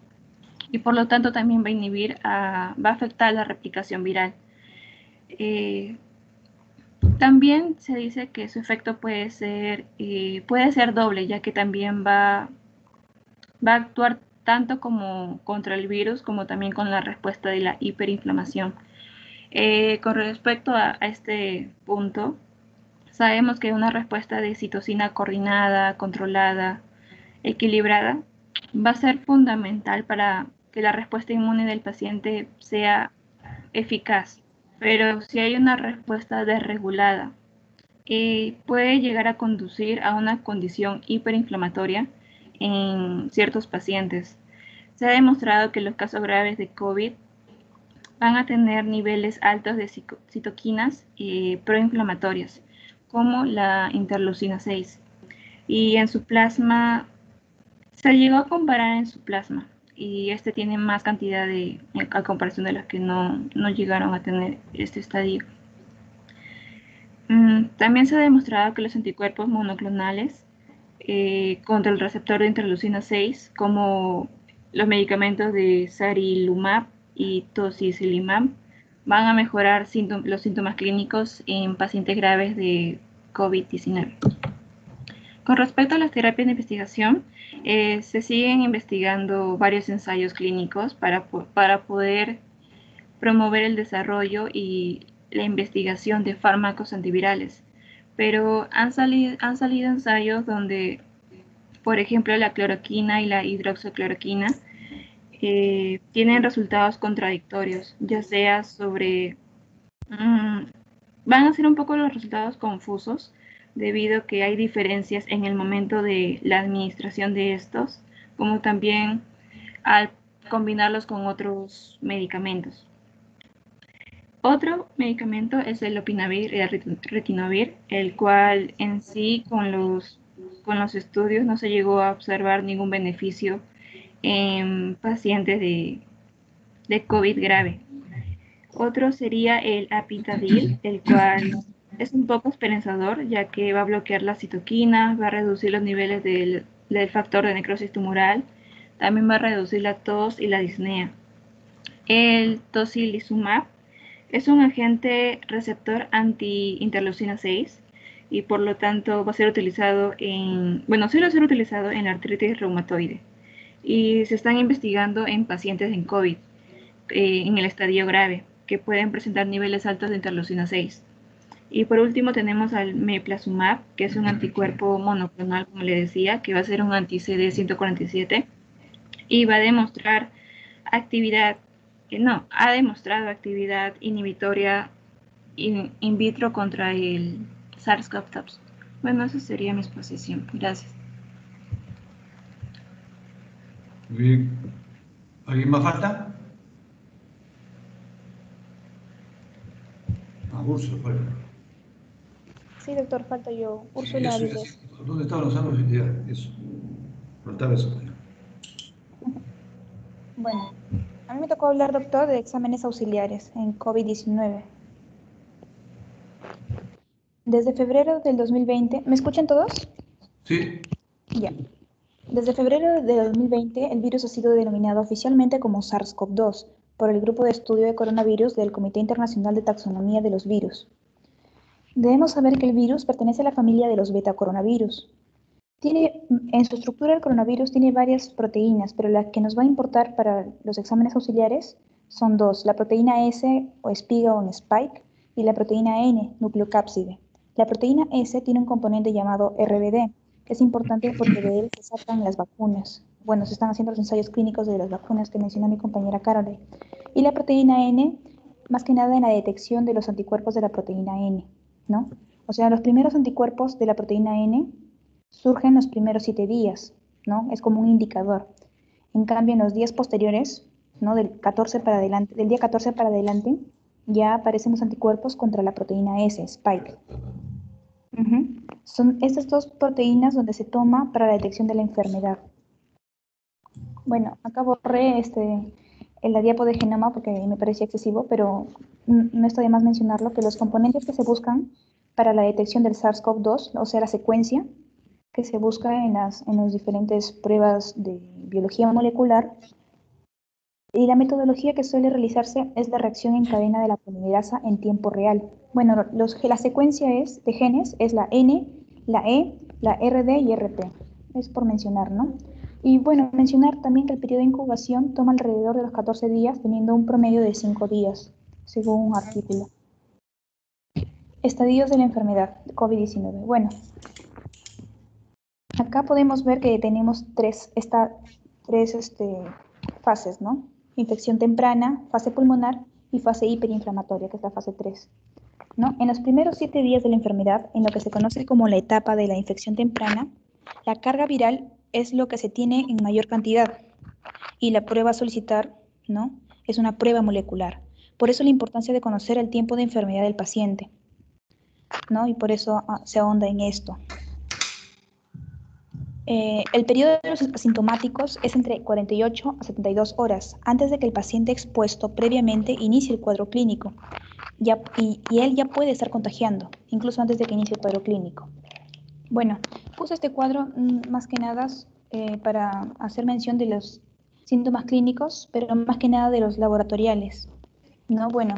y por lo tanto también va a afectar la replicación viral. También se dice que su efecto puede ser doble, ya que también va a actuar tanto como contra el virus, como también con la respuesta de la hiperinflamación. Con respecto a este punto, sabemos que una respuesta de citocina coordinada, controlada, equilibrada, va a ser fundamental para que la respuesta inmune del paciente sea eficaz. Pero si hay una respuesta desregulada, puede llegar a conducir a una condición hiperinflamatoria en ciertos pacientes. Se ha demostrado que los casos graves de COVID van a tener niveles altos de citoquinas proinflamatorias, como la interleucina 6. Y en su plasma, se llegó a comparar en su plasma, y este tiene más cantidad a comparación de los que no llegaron a tener este estadio. También se ha demostrado que los anticuerpos monoclonales contra el receptor de interleucina 6, como los medicamentos de sarilumab y tocilizumab, van a mejorar los síntomas clínicos en pacientes graves de COVID-19. Con respecto a las terapias de investigación, se siguen investigando varios ensayos clínicos para poder promover el desarrollo y la investigación de fármacos antivirales. Pero han salido ensayos donde, por ejemplo, la cloroquina y la hidroxicloroquina tienen resultados contradictorios, ya sea van a ser un poco los resultados confusos, debido a que hay diferencias en el momento de la administración de estos, como también al combinarlos con otros medicamentos. Otro medicamento es el lopinavir y el ritonavir, el cual en sí con los estudios no se llegó a observar ningún beneficio en pacientes de COVID grave. Otro sería el apitadil, el cual es un poco esperanzador, ya que va a bloquear la citoquina, va a reducir los niveles del factor de necrosis tumoral, también va a reducir la tos y la disnea. El tocilizumab es un agente receptor anti-interleucina 6 y por lo tanto va a ser utilizado suele ser utilizado en la artritis reumatoide y se están investigando en pacientes en COVID en el estadio grave que pueden presentar niveles altos de interleucina 6. Y por último tenemos al meplazumab, que es un anticuerpo monoclonal, como le decía, que va a ser un anti-CD147 y va a demostrar ha demostrado actividad inhibitoria in vitro contra el SARS-CoV-2. Bueno, esa sería mi exposición. Gracias. Muy bien. ¿Alguien más falta? Úrsula, bueno. Sí, doctor, falta yo. Úrsula Eso, Avilés. ¿dónde estaban los años? Ya, eso. Faltaba eso. Bueno, a mí me tocó hablar, doctor, de exámenes auxiliares en COVID-19. Desde febrero del 2020, ¿me escuchan todos? Sí. Ya. Desde febrero de 2020, el virus ha sido denominado oficialmente como SARS-CoV-2 por el Grupo de Estudio de Coronavirus del Comité Internacional de Taxonomía de los Virus. Debemos saber que el virus pertenece a la familia de los beta-coronavirus. En su estructura el coronavirus tiene varias proteínas, pero la que nos va a importar para los exámenes auxiliares son dos, la proteína S o espiga o spike y la proteína N, nucleocápside. La proteína S tiene un componente llamado RBD, que es importante porque de él se sacan las vacunas. Bueno, se están haciendo los ensayos clínicos de las vacunas que mencionó mi compañera Carole. Y la proteína N, más que nada en la detección de los anticuerpos de la proteína N, ¿no? O sea, los primeros anticuerpos de la proteína N surgen los primeros 7 días, ¿no? Es como un indicador. En cambio, en los días posteriores, ¿no? Del día 14 para adelante, ya aparecen los anticuerpos contra la proteína S, Spike. Son estas dos proteínas donde se toma para la detección de la enfermedad. Bueno, acá borré la diapo de genoma porque me parecía excesivo, pero no está de más mencionarlo, que los componentes que se buscan para la detección del SARS-CoV-2, o sea, la secuencia que se busca en las diferentes pruebas de biología molecular, y la metodología que suele realizarse es la reacción en cadena de la polimerasa en tiempo real. Bueno, la secuencia de genes es la N, la E, la RD y RP. Es por mencionar, ¿no? Y bueno, mencionar también que el periodo de incubación toma alrededor de los 14 días, teniendo un promedio de 5 días, según un artículo. Estadios de la enfermedad COVID-19. Bueno, acá podemos ver que tenemos tres fases, ¿no? Infección temprana, fase pulmonar y fase hiperinflamatoria, que es la fase 3. ¿No? En los primeros 7 días de la enfermedad, en lo que se conoce como la etapa de la infección temprana, la carga viral es lo que se tiene en mayor cantidad y la prueba a solicitar, ¿no? Es una prueba molecular. Por eso la importancia de conocer el tiempo de enfermedad del paciente, ¿no? Y por eso se ahonda en esto. El periodo de los asintomáticos es entre 48 a 72 horas antes de que el paciente expuesto previamente inicie el cuadro clínico. Y él ya puede estar contagiando, incluso antes de que inicie el cuadro clínico. Bueno, puse este cuadro más que nada para hacer mención de los síntomas clínicos, pero más que nada de los laboratoriales, ¿no? Bueno,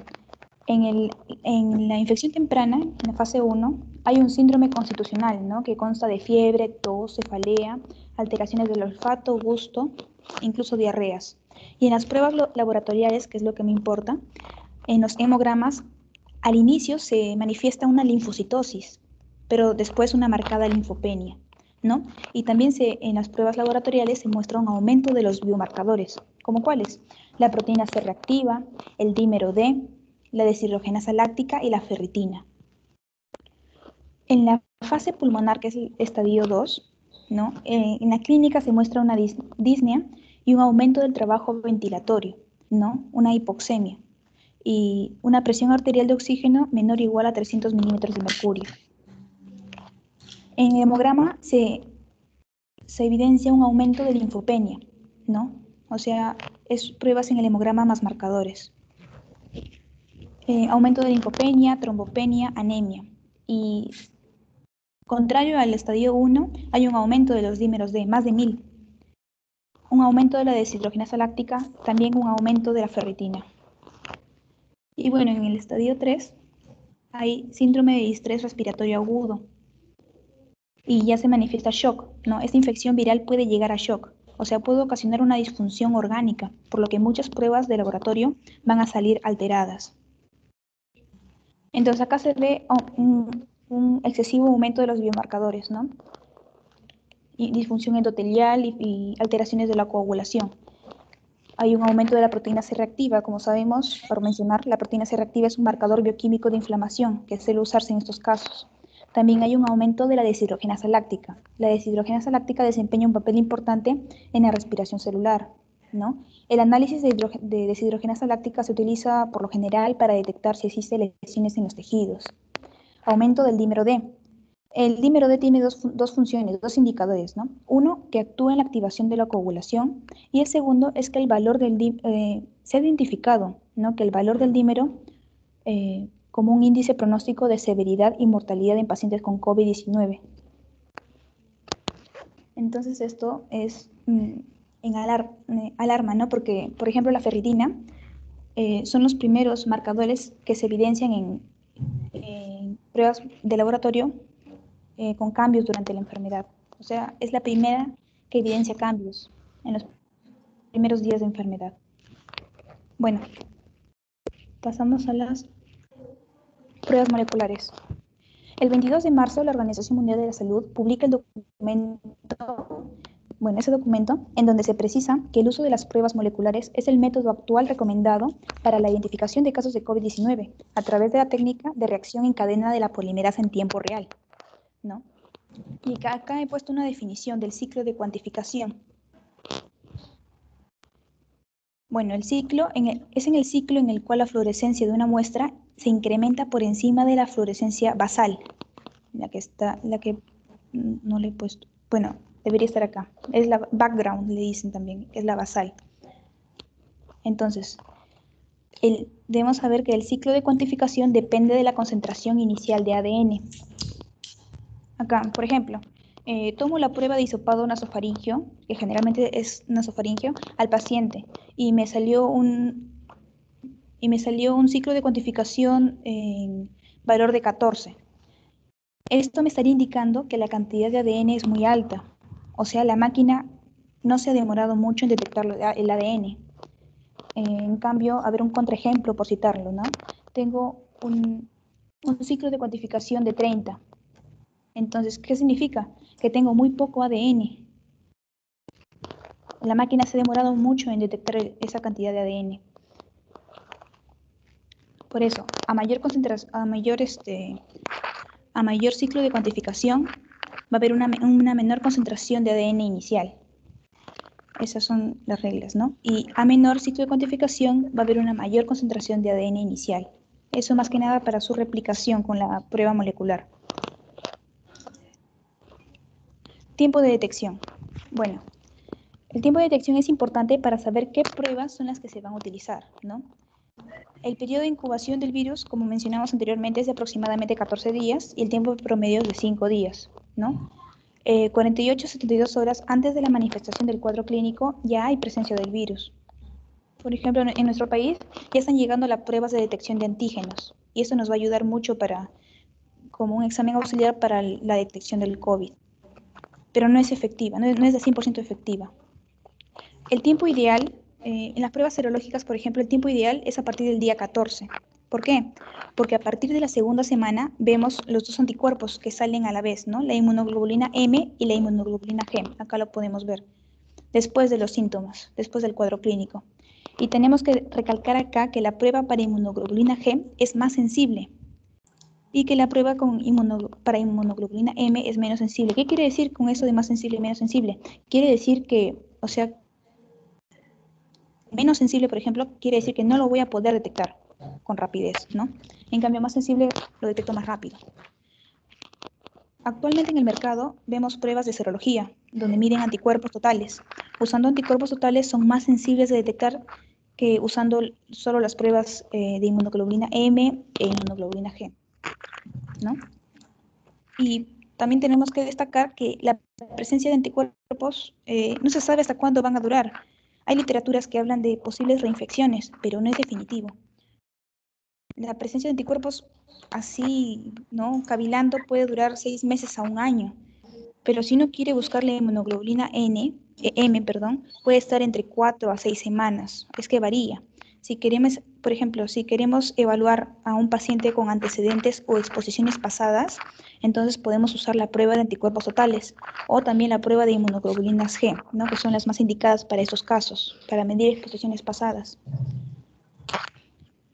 en la infección temprana, en la fase 1, hay un síndrome constitucional, ¿no? Que consta de fiebre, tos, cefalea, alteraciones del olfato, gusto, incluso diarreas. Y en las pruebas laboratoriales, que es lo que me importa, en los hemogramas, al inicio se manifiesta una linfocitosis, pero después una marcada linfopenia, ¿no? Y también en las pruebas laboratoriales se muestra un aumento de los biomarcadores, ¿como cuáles? La proteína C reactiva, el dímero D, la deshidrogenasa láctica y la ferritina. En la fase pulmonar, que es el estadio 2, ¿no? En la clínica se muestra una disnea y un aumento del trabajo ventilatorio, ¿no? Una hipoxemia y una presión arterial de oxígeno menor o igual a 300 milímetros de mercurio. En el hemograma se evidencia un aumento de linfopenia, ¿no? O sea, es pruebas en el hemograma más marcadores. Aumento de linfopenia, trombopenia, anemia. Y contrario al estadio 1, hay un aumento de los dímeros D, más de 1000. Un aumento de la deshidrogenasa láctica, también un aumento de la ferritina. Y bueno, en el estadio 3 hay síndrome de distrés respiratorio agudo. Y ya se manifiesta shock, ¿no? Esta infección viral puede llegar a shock, o sea, puede ocasionar una disfunción orgánica, por lo que muchas pruebas de laboratorio van a salir alteradas. Entonces acá se ve un excesivo aumento de los biomarcadores, ¿no? Y disfunción endotelial y alteraciones de la coagulación. Hay un aumento de la proteína C reactiva, como sabemos, por mencionar, la proteína C reactiva es un marcador bioquímico de inflamación que suele usarse en estos casos. También hay un aumento de la deshidrogenasa láctica. La deshidrogenasa láctica desempeña un papel importante en la respiración celular, ¿no? El análisis de deshidrogenasa láctica se utiliza por lo general para detectar si existen lesiones en los tejidos. Aumento del dímero D. El dímero D tiene dos funciones, dos indicadores, ¿no? Uno, que actúa en la activación de la coagulación, y el segundo es que el valor del se ha identificado, ¿no? Que el valor del dímero como un índice pronóstico de severidad y mortalidad en pacientes con COVID-19. Entonces esto es en alarma, ¿no? Porque, por ejemplo, la ferritina son los primeros marcadores que se evidencian en pruebas de laboratorio con cambios durante la enfermedad. O sea, es la primera que evidencia cambios en los primeros días de enfermedad. Bueno, pasamos a las pruebas moleculares. El 22 de marzo, la Organización Mundial de la Salud publica el documento en donde se precisa que el uso de las pruebas moleculares es el método actual recomendado para la identificación de casos de COVID-19 a través de la técnica de reacción en cadena de la polimerasa en tiempo real, ¿no? Y acá he puesto una definición del ciclo de cuantificación. Bueno, el ciclo es en el ciclo en el cual la fluorescencia de una muestra se incrementa por encima de la fluorescencia basal. La que no le he puesto. Bueno, debería estar acá. Es la background, le dicen también, es la basal. Entonces, debemos saber que el ciclo de cuantificación depende de la concentración inicial de ADN. Acá, por ejemplo, tomo la prueba de hisopado nasofaringeo, que generalmente es nasofaringeo, al paciente y me salió un ciclo de cuantificación en valor de 14. Esto me estaría indicando que la cantidad de ADN es muy alta, o sea, la máquina no se ha demorado mucho en detectar el ADN. En cambio, a ver un contraejemplo por citarlo, ¿no? Tengo un ciclo de cuantificación de 30. Entonces, ¿qué significa? Que tengo muy poco ADN. La máquina se ha demorado mucho en detectar esa cantidad de ADN. Por eso, a mayor ciclo de cuantificación, va a haber una menor concentración de ADN inicial. Esas son las reglas, ¿no? Y a menor ciclo de cuantificación, va a haber una mayor concentración de ADN inicial. Eso más que nada para su replicación con la prueba molecular. Tiempo de detección. Bueno, el tiempo de detección es importante para saber qué pruebas son las que se van a utilizar, ¿no? El periodo de incubación del virus, como mencionamos anteriormente, es de aproximadamente 14 días y el tiempo promedio es de 5 días, ¿no? 48 a 72 horas antes de la manifestación del cuadro clínico ya hay presencia del virus. Por ejemplo, en nuestro país ya están llegando las pruebas de detección de antígenos y eso nos va a ayudar mucho como un examen auxiliar para la detección del COVID. Pero no es efectiva, no es de 100% efectiva. El tiempo ideal, en las pruebas serológicas, por ejemplo, el tiempo ideal es a partir del día 14. ¿Por qué? Porque a partir de la segunda semana vemos los dos anticuerpos que salen a la vez, ¿no? La inmunoglobulina M y la inmunoglobulina G. Acá lo podemos ver. Después de los síntomas, después del cuadro clínico. Y tenemos que recalcar acá que la prueba para inmunoglobulina G es más sensible. y que la prueba para inmunoglobulina M es menos sensible. ¿Qué quiere decir con eso de más sensible y menos sensible? Quiere decir que, o sea, menos sensible, por ejemplo, quiere decir que no lo voy a poder detectar con rapidez, ¿no? En cambio, más sensible lo detecto más rápido. Actualmente en el mercado vemos pruebas de serología, donde miden anticuerpos totales. Usando anticuerpos totales son más sensibles de detectar que usando solo las pruebas de inmunoglobulina M e inmunoglobulina G, ¿no? Y también tenemos que destacar que la presencia de anticuerpos no se sabe hasta cuándo van a durar. Hay literaturas que hablan de posibles reinfecciones, pero no es definitivo. La presencia de anticuerpos así, ¿no? Cavilando puede durar 6 meses a 1 año. Pero si uno quiere buscar la inmunoglobulina M, puede estar entre 4 a 6 semanas. Es que varía. Si queremos, por ejemplo, si queremos evaluar a un paciente con antecedentes o exposiciones pasadas, entonces podemos usar la prueba de anticuerpos totales o también la prueba de inmunoglobulinas G, ¿no? Que son las más indicadas para estos casos, para medir exposiciones pasadas.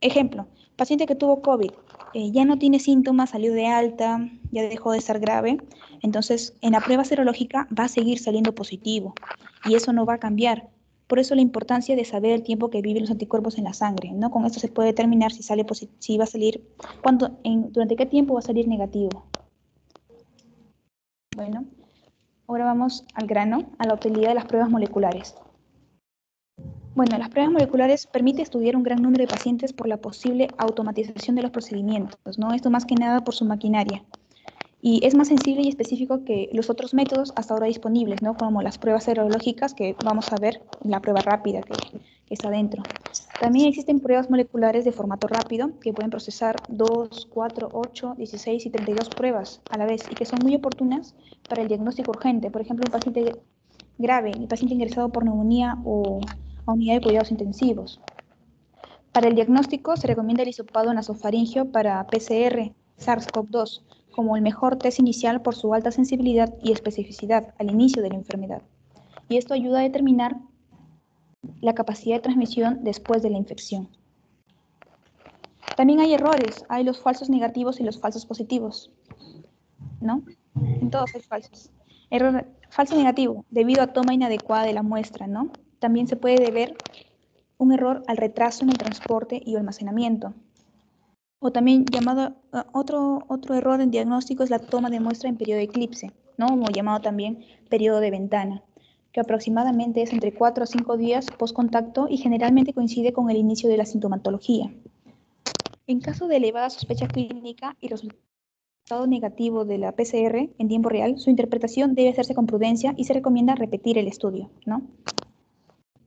Ejemplo, paciente que tuvo COVID, ya no tiene síntomas, salió de alta, ya dejó de estar grave, entonces en la prueba serológica va a seguir saliendo positivo y eso no va a cambiar. Por eso la importancia de saber el tiempo que viven los anticuerpos en la sangre, ¿no? Con esto se puede determinar si sale si va a salir, durante qué tiempo va a salir negativo. Bueno, ahora vamos al grano, a la utilidad de las pruebas moleculares. Bueno, las pruebas moleculares permiten estudiar un gran número de pacientes por la posible automatización de los procedimientos, ¿no? Esto más que nada por su maquinaria. Y es más sensible y específico que los otros métodos hasta ahora disponibles, ¿no? Como las pruebas serológicas que vamos a ver en la prueba rápida que está dentro. También existen pruebas moleculares de formato rápido que pueden procesar 2, 4, 8, 16 y 32 pruebas a la vez y que son muy oportunas para el diagnóstico urgente. Por ejemplo, un paciente grave, un paciente ingresado por neumonía o a unidad de cuidados intensivos. Para el diagnóstico se recomienda el hisopado nasofaringeo para PCR SARS-CoV-2 como el mejor test inicial por su alta sensibilidad y especificidad al inicio de la enfermedad. Y esto ayuda a determinar la capacidad de transmisión después de la infección. También hay errores, hay los falsos negativos y los falsos positivos, ¿no? En todos hay falsos. Error falso negativo, debido a toma inadecuada de la muestra, ¿no? También se puede deber un error al retraso en el transporte y almacenamiento. O también llamado, otro error en diagnóstico es la toma de muestra en periodo de eclipse, ¿no? O llamado también periodo de ventana, que aproximadamente es entre 4 a 5 días post contacto y generalmente coincide con el inicio de la sintomatología. En caso de elevada sospecha clínica y resultado negativo de la PCR en tiempo real, su interpretación debe hacerse con prudencia y se recomienda repetir el estudio, ¿no?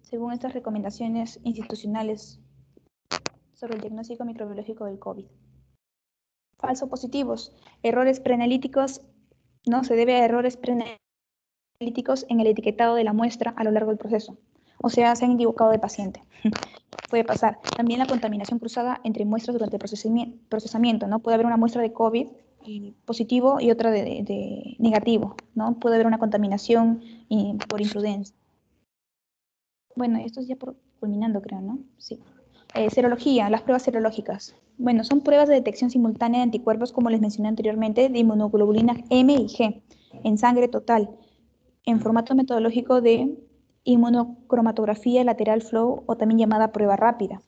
Según estas recomendaciones institucionales sobre el diagnóstico microbiológico del COVID. Falso positivos, errores preanalíticos, no se debe a errores preanalíticos en el etiquetado de la muestra a lo largo del proceso. O sea, se han equivocado de paciente. Puede pasar. También la contaminación cruzada entre muestras durante el procesamiento, ¿no? Puede haber una muestra de COVID positivo y otra de negativo, ¿no? Puede haber una contaminación por imprudencia. Bueno, esto es ya por culminando, creo, ¿no? Sí. Serología, las pruebas serológicas. Bueno, son pruebas de detección simultánea de anticuerpos, como les mencioné anteriormente, de inmunoglobulinas M y G, en sangre total, en formato metodológico de inmunocromatografía lateral flow o también llamada prueba rápida.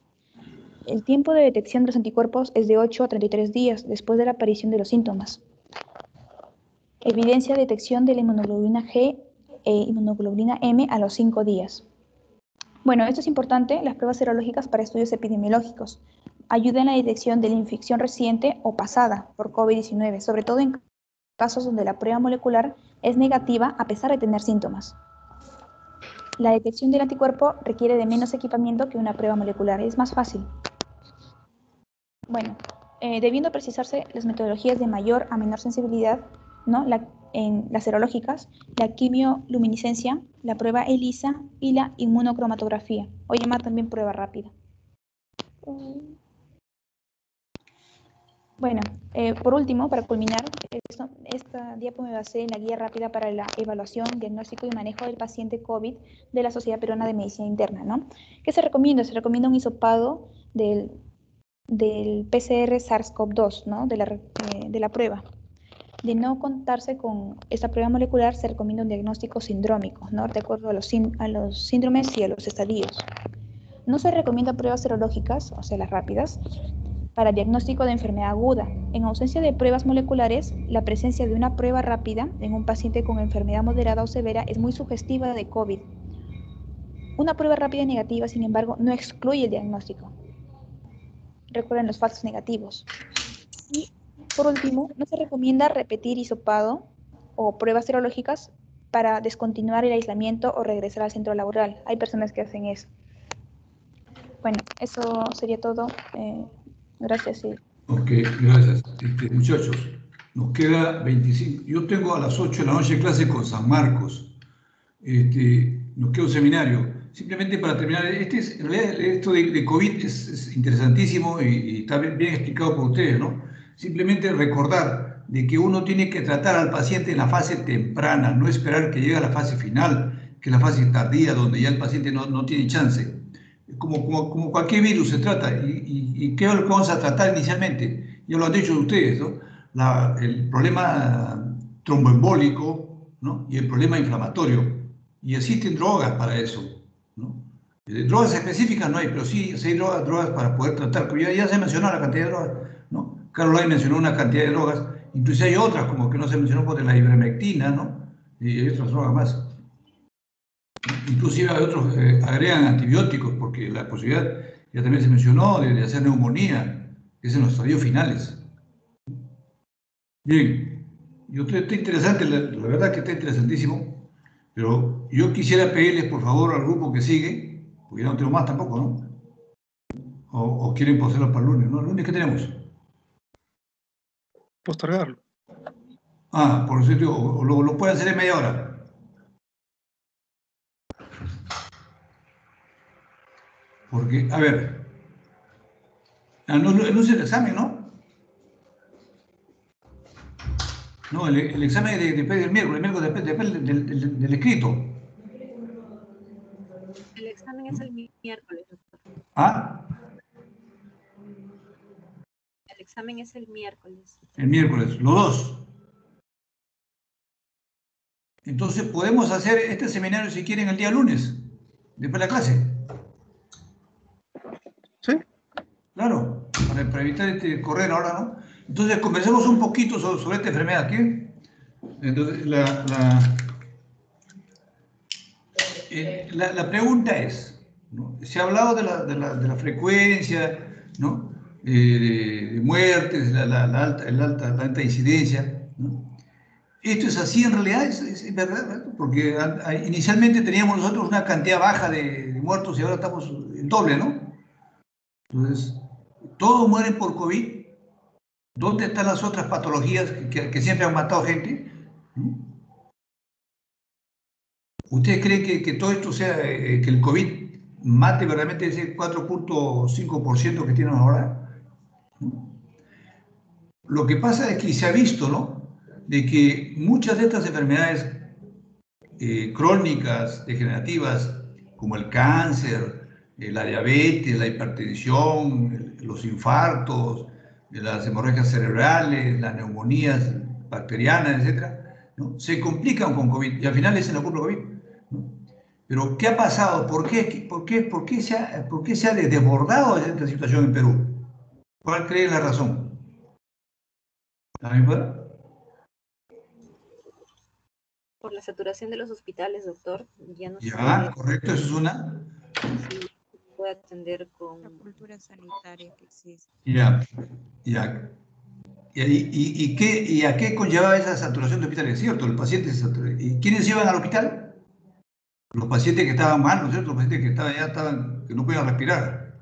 El tiempo de detección de los anticuerpos es de 8 a 33 días después de la aparición de los síntomas. Evidencia de detección de la inmunoglobulina G e inmunoglobulina M a los 5 días. Bueno, esto es importante, las pruebas serológicas para estudios epidemiológicos. Ayudan en la detección de la infección reciente o pasada por COVID-19, sobre todo en casos donde la prueba molecular es negativa a pesar de tener síntomas. La detección del anticuerpo requiere de menos equipamiento que una prueba molecular, es más fácil. Bueno, debiendo precisarse las metodologías de mayor a menor sensibilidad, ¿no? En las serológicas, la quimioluminiscencia, la prueba ELISA y la inmunocromatografía, o llamada también prueba rápida. Bueno, por último, para culminar, esta diapo me basé en la guía rápida para la evaluación, diagnóstico y manejo del paciente COVID de la Sociedad Peruana de Medicina Interna, ¿no? ¿Qué se recomienda? Se recomienda un hisopado del del PCR SARS-CoV-2, ¿no? de la prueba. De no contarse con esta prueba molecular, se recomienda un diagnóstico sindrómico, ¿no? De acuerdo a los síndromes y a los estadios. No se recomienda pruebas serológicas, o sea, las rápidas, para diagnóstico de enfermedad aguda. En ausencia de pruebas moleculares, la presencia de una prueba rápida en un paciente con enfermedad moderada o severa es muy sugestiva de COVID. Una prueba rápida y negativa, sin embargo, no excluye el diagnóstico. Recuerden los falsos negativos. Y, por último, no se recomienda repetir hisopado o pruebas serológicas para descontinuar el aislamiento o regresar al centro laboral. Hay personas que hacen eso. Bueno, eso sería todo. Gracias. Sí. Ok, gracias. Muchachos, nos queda 25. Yo tengo a las 8 de la noche clase con San Marcos. Nos queda un seminario. Simplemente para terminar, en realidad esto de COVID es interesantísimo y está bien explicado por ustedes, ¿no? Simplemente recordar de que uno tiene que tratar al paciente en la fase temprana, no esperar que llegue a la fase final, que es la fase tardía, donde ya el paciente no tiene chance. Como cualquier virus se trata. ¿Y qué es lo que vamos a tratar inicialmente? Ya lo han dicho ustedes, ¿no? El problema tromboembólico, ¿no? Y el problema inflamatorio. Y existen drogas para eso, ¿no? Drogas específicas no hay, pero sí hay drogas para poder tratar. Ya se mencionó la cantidad de drogas, ¿no? Carlos Lai mencionó una cantidad de drogas, incluso hay otras, como que no se mencionó, por la ivermectina, ¿no? Y hay otras drogas más. Inclusive hay otros que agregan antibióticos, porque la posibilidad, ya también se mencionó, de hacer neumonía, que es en los estadios finales. Bien, está interesante, la verdad que está interesantísimo, pero yo quisiera pedirles, por favor, al grupo que sigue, porque ya no tengo más tampoco, ¿no? O quieren ponerlo para el lunes, ¿no? ¿El lunes qué tenemos? Postergarlo. Por eso o lo pueden hacer en media hora. Porque, a ver, no es el examen, ¿no? No, el examen después del miércoles después del escrito. El examen es el miércoles, doctor. El examen es el miércoles. El miércoles, los dos. Entonces, podemos hacer este seminario, si quieren, el día lunes, después de la clase. ¿Sí? Claro, para evitar correr ahora, ¿no? Entonces, conversemos un poquito sobre esta enfermedad, ¿qué? Entonces, la pregunta es, ¿no? Se ha hablado de la frecuencia, ¿no? De muertes, la alta incidencia, ¿no? ¿Esto es así en realidad? ¿Es verdad? Porque inicialmente teníamos nosotros una cantidad baja de muertos y ahora estamos el doble, ¿no? Entonces, ¿todos mueren por COVID? ¿Dónde están las otras patologías que siempre han matado gente? ¿Ustedes creen que todo esto sea, que el COVID mate verdaderamente ese 4.5% que tienen ahora? Lo que pasa es que se ha visto, ¿no? De que muchas de estas enfermedades crónicas, degenerativas, como el cáncer, la diabetes, la hipertensión, los infartos, las hemorragias cerebrales, las neumonías bacterianas, etcétera, ¿no? Se complican con COVID y al final es la culpa de COVID, ¿no? Pero, ¿qué ha pasado? ¿Por qué se ha desbordado esta situación en Perú? ¿Cuál cree la razón? ¿También fuera? Por la saturación de los hospitales, doctor. Ya no Ya, correcto, eso es una. Sí, se puede atender con la cultura sanitaria que existe. Ya. ¿Y a qué conllevaba esa saturación de hospitales? Es cierto, el paciente se saturó. ¿Y quiénes iban al hospital? Los pacientes que estaban mal, ¿no es cierto? Los pacientes que no podían respirar.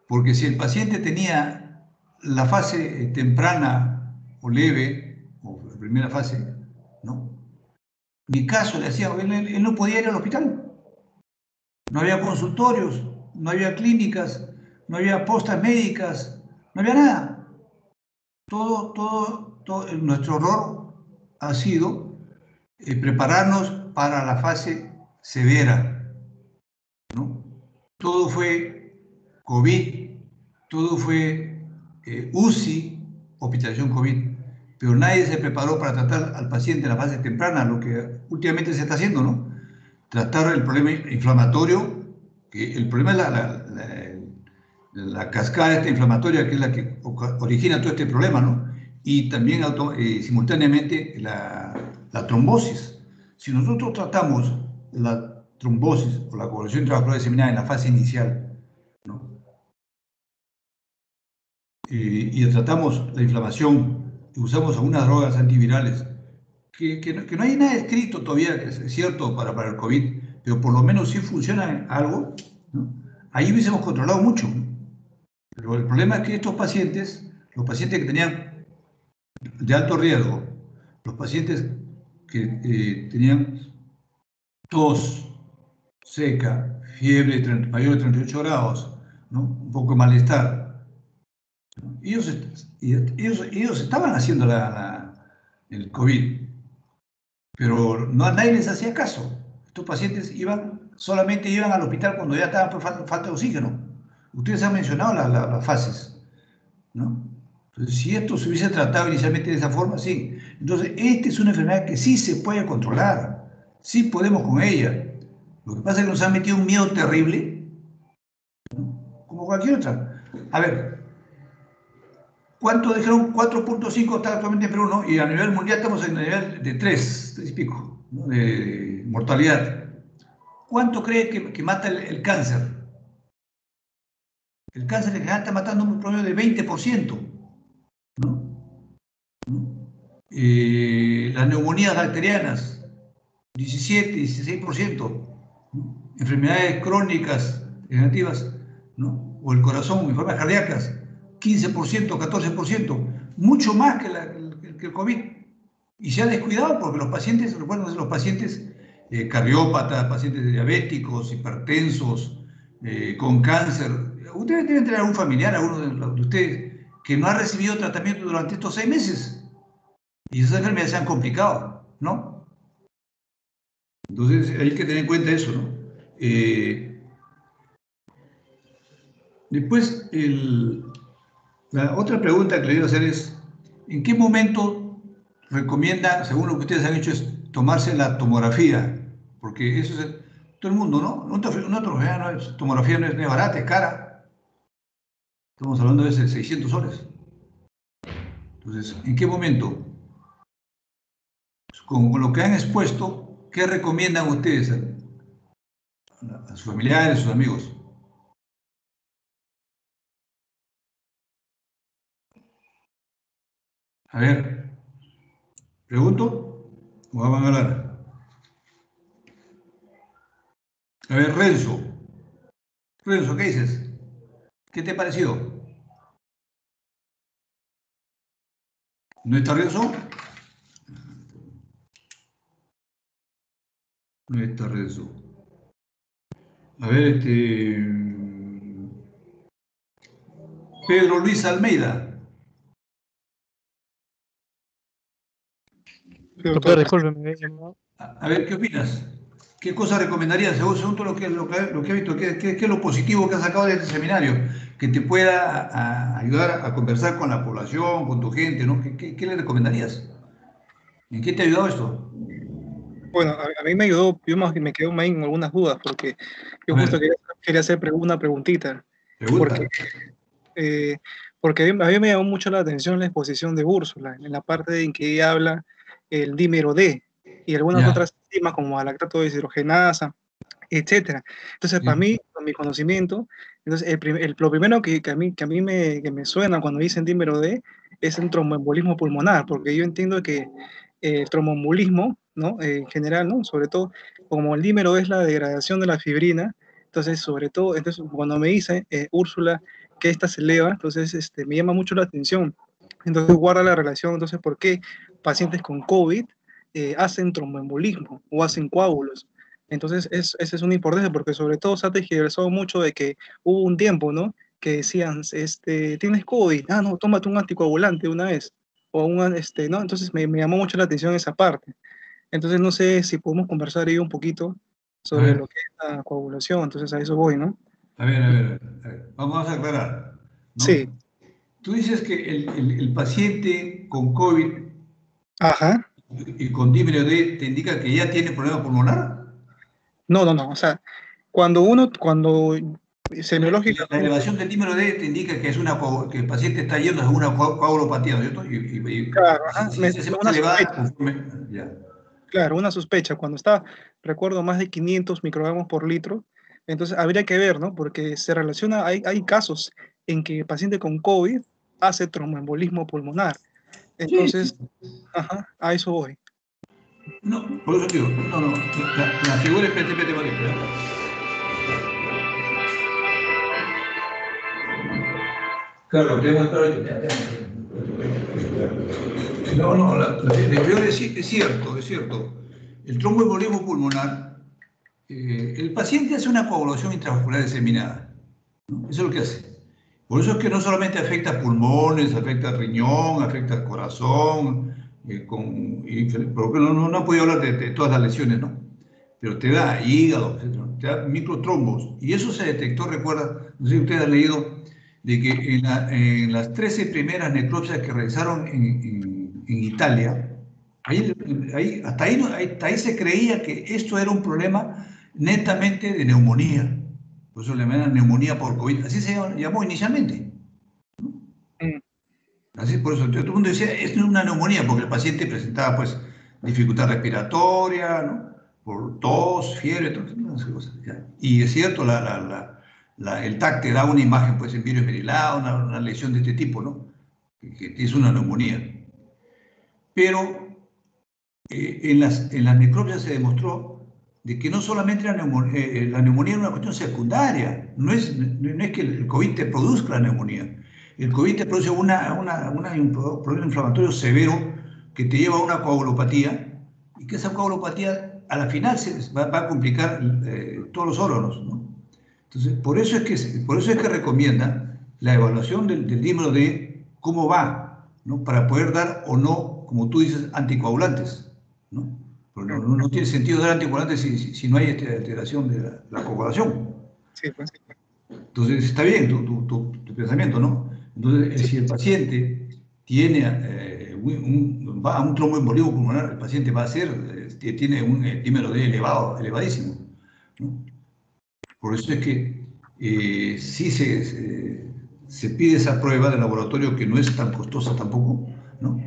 Porque si el paciente tenía la fase temprana o leve, o la primera fase, ¿no? Ni caso le hacía, él no podía ir al hospital. No había consultorios, no había clínicas, no había postas médicas, no había nada. Todo nuestro error ha sido prepararnos para la fase severa, ¿no? Todo fue COVID, todo fue UCI, hospitalización COVID, pero nadie se preparó para tratar al paciente en la fase temprana, lo que últimamente se está haciendo, ¿no? Tratar el problema inflamatorio, que el problema es la cascada esta inflamatoria, que es la que origina todo este problema, ¿no? Y también simultáneamente la trombosis. Si nosotros tratamos la trombosis o la coagulación intravascular diseminada en la fase inicial, ¿no? Y tratamos la inflamación y usamos algunas drogas antivirales, que no hay nada escrito todavía, que es cierto, para el COVID, pero por lo menos sí funciona algo, ¿no? Ahí hubiésemos controlado mucho, ¿no? Pero el problema es que estos pacientes, los pacientes que tenían de alto riesgo, los pacientes que tenían tos seca, fiebre mayor de 38 grados, ¿no? Un poco de malestar, ¿no? Ellos estaban haciendo el COVID, pero nadie les hacía caso. Estos pacientes solamente iban al hospital cuando ya estaban por falta de oxígeno. Ustedes han mencionado las fases, ¿no? Entonces, si esto se hubiese tratado inicialmente de esa forma, sí. Entonces, esta es una enfermedad que sí se puede controlar, sí podemos con ella. Lo que pasa es que nos han metido un miedo terrible, ¿no? Como cualquier otra. A ver, ¿cuánto dijeron? 4.5 está actualmente en Perú, ¿no? Y a nivel mundial estamos en el nivel de 3 y pico, ¿no? De mortalidad. ¿Cuánto cree que mata el cáncer? El cáncer en general está matando un promedio de 20%, ¿no? Las neumonías bacterianas, 17, 16%, ¿no? Enfermedades crónicas degenerativas, ¿no? O el corazón, enfermedades cardíacas, 15%, 14%, mucho más que el COVID. Y se ha descuidado porque los pacientes, recuerden, los pacientes cardiópatas, pacientes diabéticos, hipertensos, con cáncer. Ustedes deben tener algún familiar, alguno de ustedes, que no ha recibido tratamiento durante estos 6 meses. Y esas enfermedades se han complicado, ¿no? Entonces hay que tener en cuenta eso, ¿no? Después, la otra pregunta que le iba a hacer es, ¿en qué momento recomienda, según lo que ustedes han hecho, es tomarse la tomografía? Porque eso es todo el mundo, ¿no? Tomografía no es barata, es cara. Estamos hablando de 600 soles. Entonces, ¿en qué momento? Con lo que han expuesto, ¿qué recomiendan ustedes a sus familiares, a sus amigos? A ver, ¿pregunto? ¿O van a hablar? A ver, Renzo. Renzo, ¿qué dices? ¿Qué te pareció? ¿No está Renzo? No está Renzo. A ver, Pedro Luis Almeida. Doctor, discúlpeme. A ver, ¿qué opinas? ¿Qué cosas recomendarías según todo lo que he visto? ¿Qué es lo positivo que has sacado de este seminario? Que te pueda ayudar a conversar con la población, con tu gente, ¿no? ¿Qué le recomendarías? ¿En qué te ha ayudado esto? Bueno, a mí me ayudó, yo me quedo ahí en algunas dudas, porque yo justo quería hacer una preguntita. Pregunta. Porque a mí me llamó mucho la atención la exposición de Úrsula, en la parte en que ella habla el dímero D y algunas otras enzimas como la lactato deshidrogenasa, etcétera. Entonces, para mí, con mi conocimiento, entonces lo primero que a mí me suena cuando dicen dímero D es el tromboembolismo pulmonar, porque yo entiendo que el tromboembolismo, ¿no? En general, ¿no? Sobre todo, como el dímero es la degradación de la fibrina, entonces, sobre todo, entonces, cuando me dice Úrsula que esta se eleva, entonces me llama mucho la atención. Entonces, guarda la relación, entonces, ¿por qué pacientes con COVID hacen tromboembolismo o hacen coágulos? Entonces, esa es una importancia porque sobre todo se ha tergiversado mucho de que hubo un tiempo, ¿no? Que decían, tienes COVID, no, tómate un anticoagulante una vez, o ¿no? Entonces me llamó mucho la atención esa parte. Entonces, no sé si podemos conversar ahí un poquito sobre lo que es la coagulación, entonces a eso voy, ¿no? A ver, vamos a aclarar. ¿no? Sí. Tú dices que el paciente con COVID Ajá. y con dímero D te indica que ya tiene problema pulmonar. No. O sea, cuando La semiológicamente, elevación del dímero D te indica que, que el paciente está yendo a una coagulopatía, ¿no es cierto? claro, ajá, Si se más una elevada, sospecha, conforme, ya. claro, una sospecha. Cuando está, recuerdo, más de 500 microgramos por litro, entonces habría que ver, ¿no? Porque se relaciona, hay casos en que el paciente con COVID hace tromboembolismo pulmonar. Entonces, ajá, a eso voy. No, por eso digo, la figura es PT, vale, claro, tengo que la figura es cierto. El tromboembolismo pulmonar, el paciente hace una coagulación intravascular diseminada, ¿no? Eso es lo que hace. Por eso es que no solamente afecta pulmones, afecta riñón, afecta corazón, porque no he podido hablar de todas las lesiones, ¿no? Pero te da hígado, etcétera, te da microtrombos. Y eso se detectó, recuerda, no sé si ustedes han leído, de que en las 13 primeras necropsias que realizaron en Italia, hasta ahí se creía que esto era un problema netamente de neumonía. Por eso le llaman neumonía por COVID. Así se llamó inicialmente. Mm. Así, por eso todo el mundo decía, es una neumonía, porque el paciente presentaba pues dificultad respiratoria, ¿no? Por tos, fiebre, todas esas cosas. ¿Ya? Y es cierto, el TAC te da una imagen, pues en virus esmerilado, una lesión de este tipo, ¿no? Que es una neumonía. Pero en las necropsias se demostró de que no solamente la neumonía era una cuestión secundaria, no es que el COVID te produzca la neumonía, el COVID te produce un problema inflamatorio severo que te lleva a una coagulopatía y que esa coagulopatía a la final va a complicar todos los órganos, ¿no? Entonces, por eso es que recomienda la evaluación del dímero de cómo va, ¿no? Para poder dar o no, como tú dices, anticoagulantes, ¿no? Porque no tiene sentido dar anticoagulantes si no hay alteración de la coagulación. Sí, pues. Entonces, está bien tu pensamiento, ¿no? Entonces, Sí. si el paciente tiene va a un tromboembolismo pulmonar, el paciente va a tiene un dímero D elevadísimo, ¿no? Por eso es que sí se pide esa prueba de laboratorio que no es tan costosa tampoco, ¿no?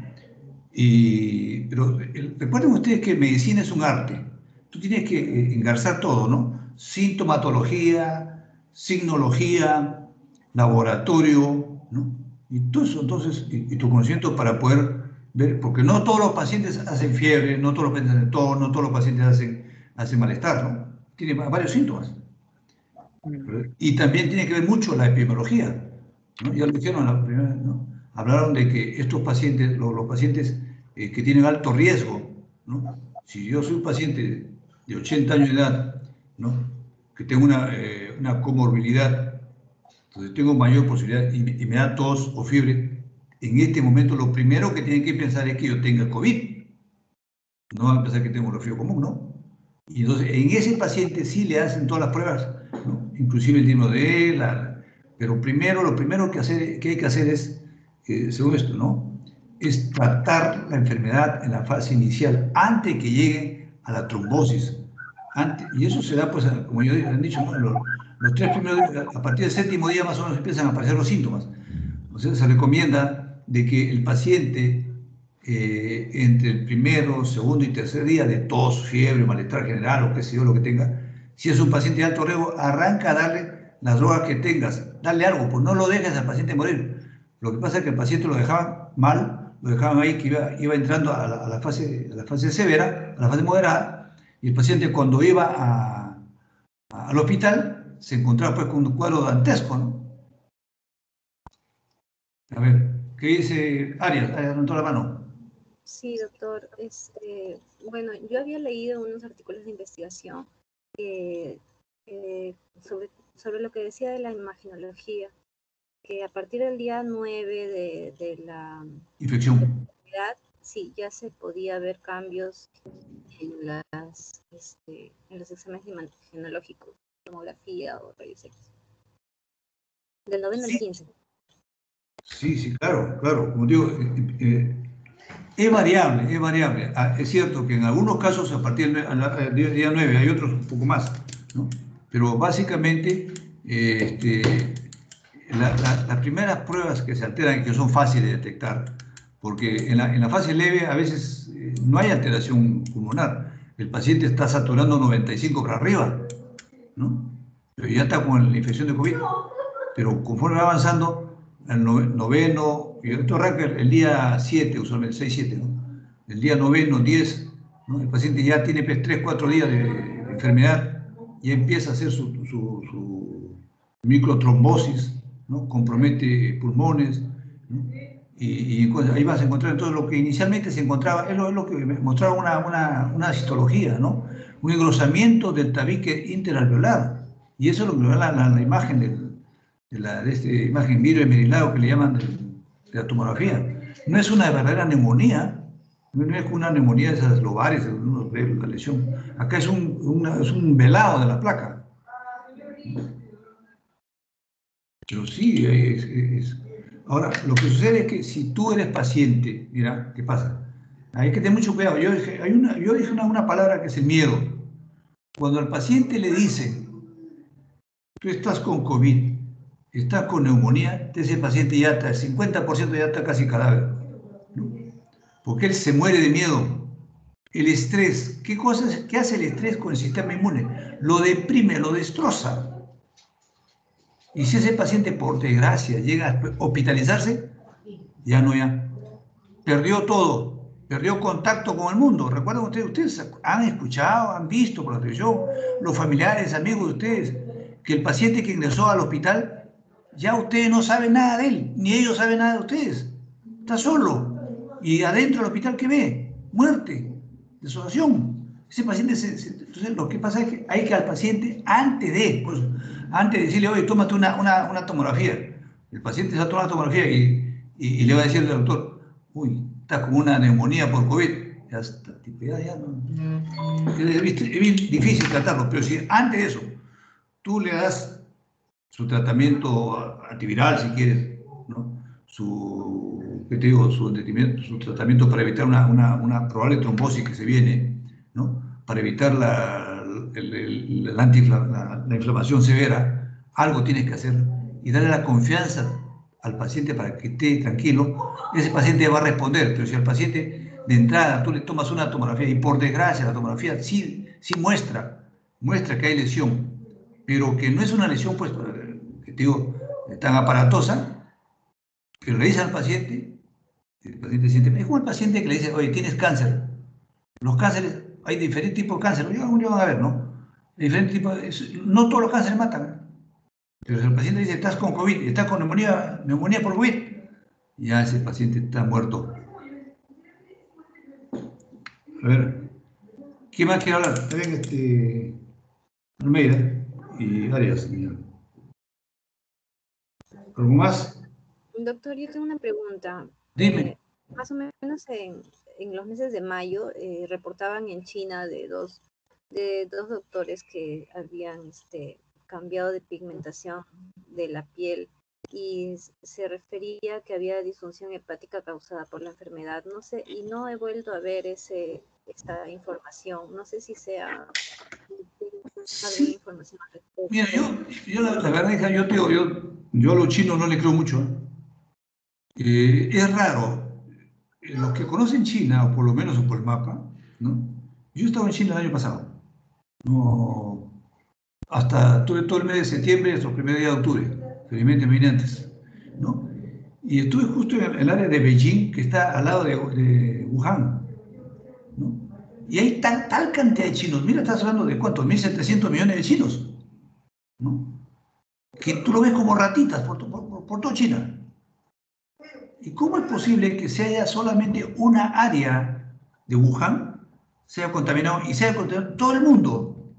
Pero recuerden ustedes que medicina es un arte. Tú tienes que engarzar todo, ¿no? Sintomatología, signología, laboratorio, ¿no? Y todo eso, entonces, y tu conocimiento para poder ver, porque no todos los pacientes hacen fiebre, no todos los pacientes hacen tos, no todos los pacientes hacen malestar, ¿no? Tiene varios síntomas. Y también tiene que ver mucho la epidemiología, ¿no? Ya lo dijeron la primera, ¿no? Hablaron de que estos pacientes, los pacientes que tienen alto riesgo, ¿no? Si yo soy un paciente de 80 años de edad, ¿no? Que tengo una comorbilidad, entonces tengo mayor posibilidad y me da tos o fiebre, en este momento lo primero que tienen que pensar es que yo tenga COVID. No van a pensar que tengo un resfrío común, ¿no? Y entonces en ese paciente sí le hacen todas las pruebas, ¿no? Inclusive el dímero de él, pero lo primero que hay que hacer es, según esto, ¿no? Es tratar la enfermedad en la fase inicial, antes que llegue a la trombosis. Y eso se da, pues, como yo han dicho, ¿no? Los 3 primeros días, a partir del 7.º día más o menos empiezan a aparecer los síntomas. O sea, se recomienda de que el paciente entre el primero, segundo y tercer día de tos, fiebre, malestar general o qué sé yo, lo que tenga, si es un paciente de alto riesgo, arranca a darle las drogas que tengas, dale algo, pues no lo dejes al paciente morir. Lo que pasa es que el paciente lo dejaban mal, lo dejaban ahí que iba entrando a la fase severa, a la fase moderada, y el paciente cuando iba al hospital se encontraba pues con un cuadro dantesco, ¿no? A ver, ¿qué dice Arias? Arias levantó la mano. Sí, doctor. Bueno, yo había leído unos artículos de investigación eh, sobre lo que decía de la imagenología, que a partir del día 9 de la infección, enfermedad, sí, ya se podía ver cambios en los exámenes imagenológicos, tomografía o rayos X. Del 9 al 15. Sí, sí, claro, claro. Como digo, es variable, es variable. Es cierto que en algunos casos a partir del día 9 hay otros un poco más, ¿no? Pero básicamente las primeras pruebas que se alteran y que son fáciles de detectar, porque en la fase leve a veces no hay alteración pulmonar. El paciente está saturando 95 para arriba, ¿no? Pero ya está con la infección de COVID. Pero conforme va avanzando, el noveno, y esto arranca el día 7, usualmente 6, 7, ¿no? El día noveno, 10, ¿no? El paciente ya tiene 3, 4 días de enfermedad, y empieza a hacer su microtrombosis, ¿no? Compromete pulmones, ¿no? Y ahí vas a encontrar entonces lo que inicialmente se encontraba, es lo que mostraba una citología, ¿no? Un engrosamiento del tabique interalveolar, y eso es lo que da la imagen de esta imagen viroesmerilado que le llaman de la tomografía. No es una verdadera neumonía, no es una neumonía de esas lobares, de uno ve la lesión. Acá es un velado de la placa. Pero sí, Ahora, lo que sucede es que si tú eres paciente, mira, ¿qué pasa? Hay que tener mucho cuidado. Yo dije una palabra que es el miedo. Cuando al paciente le dicen, tú estás con COVID, estás con neumonía, ese paciente ya está, el 50% ya está casi cadáver, ¿no? Porque él se muere de miedo. El estrés, ¿qué hace el estrés con el sistema inmune? Lo deprime, lo destroza. Y si ese paciente, por desgracia, llega a hospitalizarse, ya perdió todo, perdió contacto con el mundo. Recuerden ustedes han escuchado, han visto por la televisión, los familiares, amigos de ustedes, que el paciente que ingresó al hospital, ya ustedes no saben nada de él, ni ellos saben nada de ustedes. Está solo. Y adentro del hospital, ¿qué ve? Muerte, desolación. Ese paciente, entonces lo que pasa es que hay que al paciente, antes de decirle, oye, tómate una tomografía, el paciente se va a tomar una tomografía y le va a decir al doctor, uy, está como una neumonía por COVID, ya está, ya no. Es difícil tratarlo, pero si antes de eso tú le das su tratamiento antiviral, si quieres, ¿no? ¿Qué te digo? Su tratamiento para evitar una probable trombosis que se viene, ¿no? Para evitar la inflamación severa, algo tienes que hacer y darle la confianza al paciente para que esté tranquilo. Ese paciente va a responder, pero si al paciente de entrada tú le tomas una tomografía y por desgracia la tomografía sí muestra que hay lesión, pero que no es una lesión, pues, que te digo, tan aparatosa, pero le dice al paciente, el paciente siente, es como el paciente que le dice, oye, tienes cáncer. Los cánceres, hay diferentes tipos de cáncer, ya van a ver, ¿no? Diferentes tipos, no todos los cánceres matan, pero si el paciente dice, estás con COVID, estás con neumonía por COVID, ya ese paciente está muerto. A ver, ¿qué más quiere hablar? Está bien, Almeida y Arias. ¿Algo más? Doctor, yo tengo una pregunta. Dime. Más o menos en los meses de mayo reportaban en China de dos doctores que habían cambiado de pigmentación de la piel y se refería que había disfunción hepática causada por la enfermedad. No sé, y no he vuelto a ver esta información. No sé si sea alguna información al respecto. Mira, yo la verdad es que yo a los chinos no le creo mucho. Es raro. Los que conocen China, o por lo menos por el mapa, ¿no? Yo estaba en China el año pasado. No, hasta todo el mes de septiembre hasta el primer día de octubre. Felizmente me vine antes, ¿no? Y estuve justo en el área de Beijing, que está al lado de Wuhan, ¿no? Y hay tal cantidad de chinos. Mira, estás hablando de ¿cuántos? 1.700 millones de chinos, ¿no? Que tú lo ves como ratitas por toda China. ¿Y cómo es posible que se haya solamente una área de Wuhan, sea contaminado y sea contaminado todo el mundo?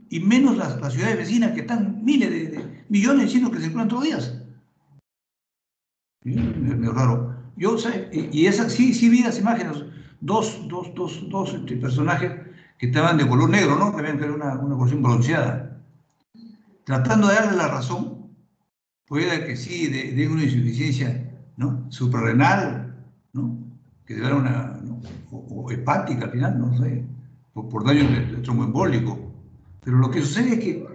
Y menos las ciudades vecinas, que están millones de chinos que circulan todos los días. Es raro. Y esas sí vi las imágenes, dos personajes que estaban de color negro, ¿no? Que habían una porción bronceada, tratando de darle la razón pueda que sí, de una insuficiencia, ¿no?, suprarrenal, ¿no?, que debe dar una, ¿no?, o hepática al final, no sé, por daño de tromboembólico. Pero lo que sucede es que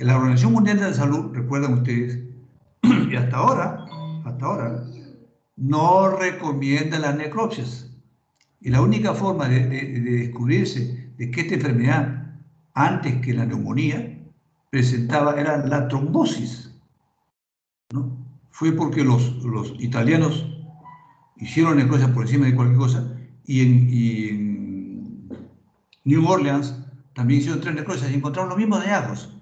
la Organización Mundial de la Salud, recuerdan ustedes, y hasta ahora, no recomienda las necropsias. Y la única forma de descubrirse de que esta enfermedad, antes que la neumonía, presentaba era la trombosis, ¿no? Fue porque los italianos hicieron necropsia por encima de cualquier cosa, y en New Orleans también hicieron 3 necropsias y encontraron los mismos hallazgos,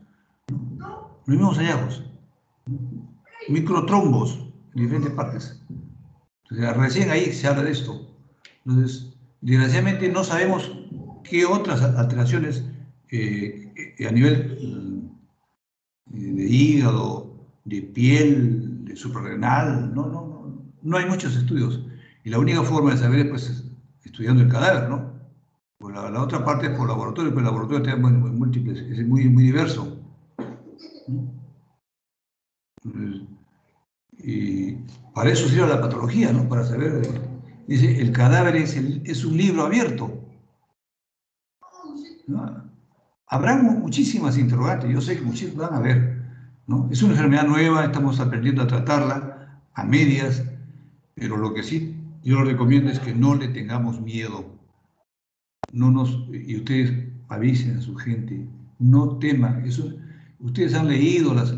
microtrombos en diferentes partes. Entonces, recién ahí se habla de esto. Entonces, desgraciadamente no sabemos qué otras alteraciones a nivel de hígado, de piel, de suprarrenal, no hay muchos estudios. Y la única forma de saber es pues, estudiando el cadáver, ¿no? Pues la otra parte es por laboratorio, pero el laboratorio tiene múltiples, es muy diverso. Y para eso sirve la patología, ¿no? Para saber, dice, el cadáver es un libro abierto, ¿no? Habrán muchísimas interrogantes, yo sé que muchísimas van a haber, ¿no? Es una enfermedad nueva, estamos aprendiendo a tratarla a medias, pero lo que sí yo lo recomiendo es que no le tengamos miedo. Y ustedes avisen a su gente, no teman. Ustedes han leído las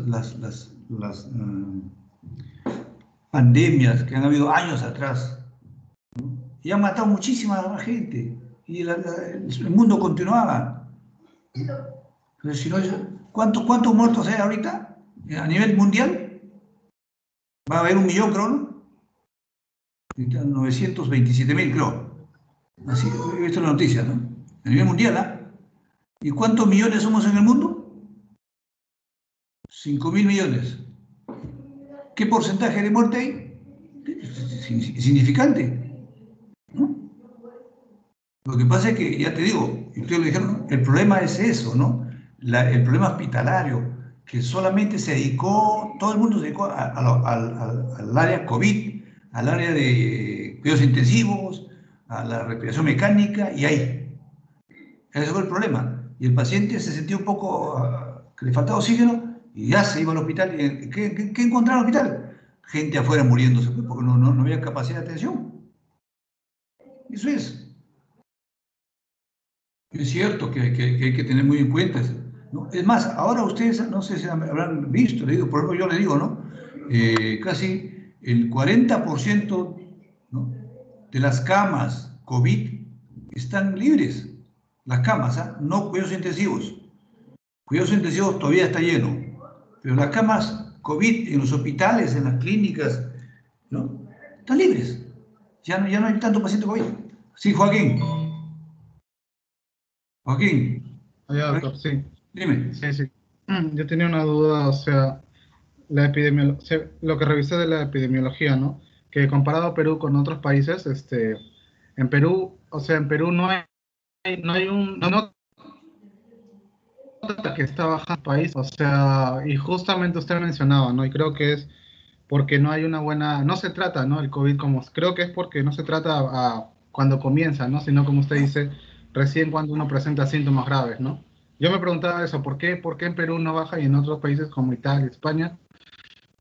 pandemias que han habido años atrás, ¿no? Y han matado muchísima gente, y el mundo continuaba. Entonces, si no, ¿cuántos muertos hay ahorita a nivel mundial? Va a haber 1 millón, creo, ¿no? 927.000, creo. Así, he visto la noticia, ¿no? A nivel mundial, ¿ah? ¿Y cuántos millones somos en el mundo? 5.000 millones. ¿Qué porcentaje de muerte hay? Insignificante, ¿no? Lo que pasa es que, ya te digo, y ustedes lo dijeron, el problema es eso, ¿no? El problema hospitalario, que solamente se dedicó, todo el mundo se dedicó al área COVID, al área de cuidados intensivos, a la respiración mecánica, y ahí. Ese fue el problema. Y el paciente se sentía un poco que le faltaba oxígeno y ya se iba al hospital. ¿Y qué encontraba en el hospital? Gente afuera muriéndose, porque no había capacidad de atención. Eso es. Es cierto que hay que tener muy en cuenta eso, ¿no? Es más, ahora ustedes, no sé si habrán visto, por ejemplo, yo les digo, ¿no? Casi el 40%, ¿no?, de las camas COVID están libres. Las camas, ¿ah? No cuidados intensivos. Cuidados intensivos todavía está lleno, pero las camas COVID en los hospitales, en las clínicas, ¿no?, están libres. Ya no hay tanto paciente COVID. Sí, Joaquín. Joaquín. Ya, doctor, sí. Dime. Sí. Yo tenía una duda, o sea, lo que revisé de la epidemiología, ¿no? Que comparado a Perú con otros países, en Perú, no hay no que está bajando el país, o sea, y justamente usted mencionaba, ¿no? Y creo que es porque no hay una buena, no se trata, ¿no?, el COVID creo que es porque no se trata cuando comienza, ¿no?, sino como usted dice, recién cuando uno presenta síntomas graves, ¿no? Yo me preguntaba eso, ¿por qué en Perú no baja y en otros países como Italia, España,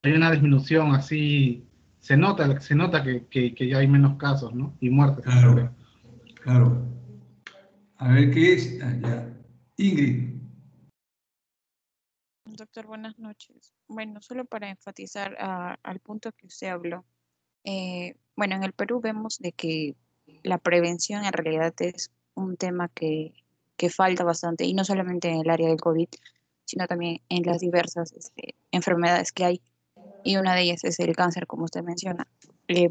hay una disminución así, se nota que ya hay menos casos, ¿no?, y muertes? Claro. A ver, ¿qué es? Ya. Ingrid. Doctor, buenas noches. Bueno, solo para enfatizar al punto que usted habló. Bueno, en el Perú vemos de que la prevención en realidad es un tema que falta bastante, y no solamente en el área del COVID, sino también en las diversas enfermedades que hay, y una de ellas es el cáncer, como usted menciona.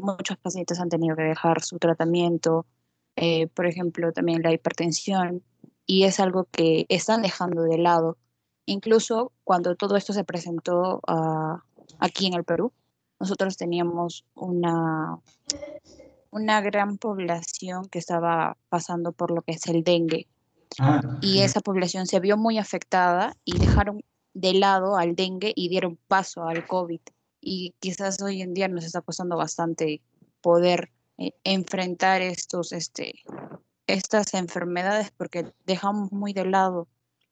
Muchos pacientes han tenido que dejar su tratamiento, por ejemplo, también la hipertensión, y es algo que están dejando de lado. Incluso cuando todo esto se presentó aquí en el Perú, nosotros teníamos una gran población que estaba pasando por lo que es el dengue. Y esa población se vio muy afectada y dejaron de lado al dengue y dieron paso al COVID. Y quizás hoy en día nos está costando bastante poder enfrentar estas enfermedades porque dejamos muy de lado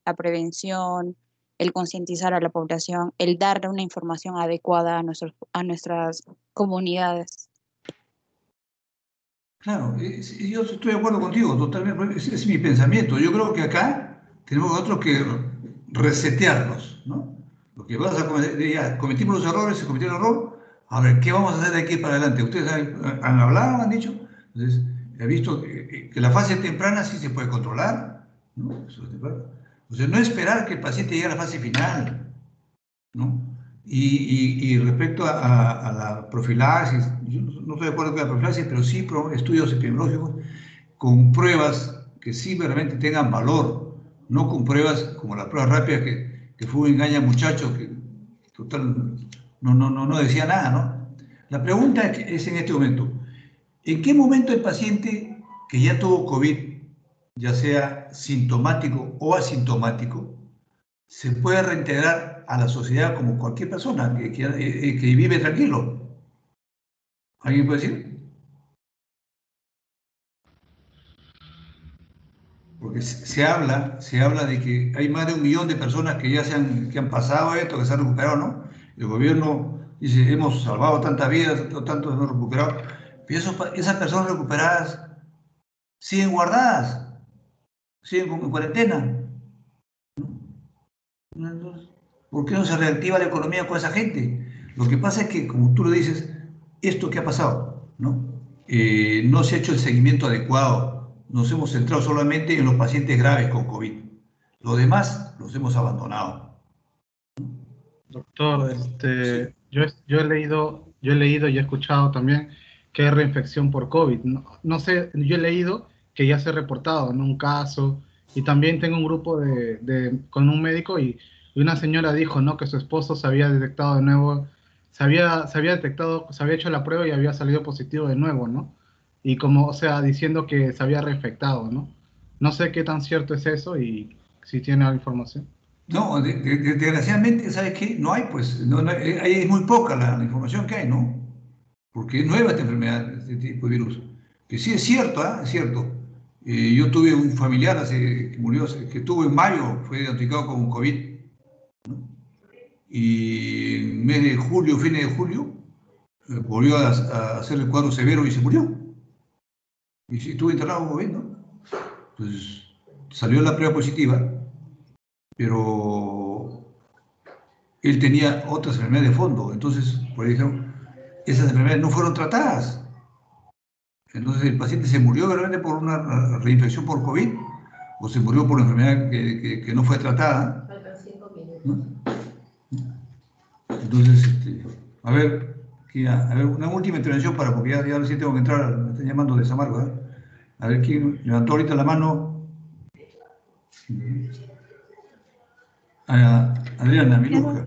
la prevención, el concientizar a la población, el darle una información adecuada a nuestras comunidades. Claro, yo estoy de acuerdo contigo, totalmente, es mi pensamiento. Yo creo que acá tenemos nosotros que resetearnos, ¿no? Lo que vas a cometer, ya cometimos los errores, se cometió el error, a ver, ¿qué vamos a hacer de aquí para adelante? Ustedes han hablado, han dicho, entonces, he visto que la fase temprana sí se puede controlar, ¿no? O sea, no esperar que el paciente llegue a la fase final, ¿no? Y respecto a la profilaxis, yo no estoy de acuerdo con la profilaxis, pero sí estudios epidemiológicos con pruebas que sí realmente tengan valor, no con pruebas como las pruebas rápidas que fue un engaño a muchachos que total no decía nada, ¿no? La pregunta es en este momento, ¿en qué momento el paciente que ya tuvo COVID, ya sea sintomático o asintomático, se puede reintegrar a la sociedad como cualquier persona que vive tranquilo? ¿Alguien puede decir? Porque se habla de que hay más de 1 millón de personas que ya que han pasado esto, que se han recuperado, ¿no? El gobierno dice, hemos salvado tantas vidas, tantos hemos recuperado, pero esas personas recuperadas siguen guardadas, siguen en cuarentena. Entonces, ¿por qué no se reactiva la economía con esa gente? Lo que pasa es que, como tú lo dices, esto que ha pasado, ¿no? No se ha hecho el seguimiento adecuado. Nos hemos centrado solamente en los pacientes graves con COVID. Los demás los hemos abandonado. Doctor, yo he leído y he escuchado también que hay reinfección por COVID. No sé, yo he leído que ya se ha reportado en un caso y también tengo un grupo con un médico y una señora dijo, ¿no? Que su esposo se había detectado de nuevo, se había detectado, se había hecho la prueba y había salido positivo de nuevo, ¿no? Y como, o sea, diciendo que se había reinfectado, ¿no? No sé qué tan cierto es eso y si tiene la información. No, desgraciadamente, ¿sabes qué? No hay, pues, ahí es muy poca la información que hay, ¿no? Porque es nueva esta enfermedad, este tipo de virus. Que sí es cierto, ¿eh? Es cierto. Yo tuve un familiar que murió, que tuvo en mayo, fue diagnosticado con COVID, ¿no? Y en mes de julio, fines de julio, volvió a hacer el cuadro severo y se murió. Y sí, estuvo internado con COVID, ¿no? Entonces, salió la prueba positiva, pero él tenía otras enfermedades de fondo. Entonces, por ejemplo, esas enfermedades no fueron tratadas. Entonces, el paciente se murió realmente por una reinfección por COVID o se murió por una enfermedad que no fue tratada, ¿no? Entonces, a ver, una última intervención porque ya sí tengo que entrar, me están llamando de Samarco, ¿eh? A ver quién levantó ahorita la mano. Adriana Miluja.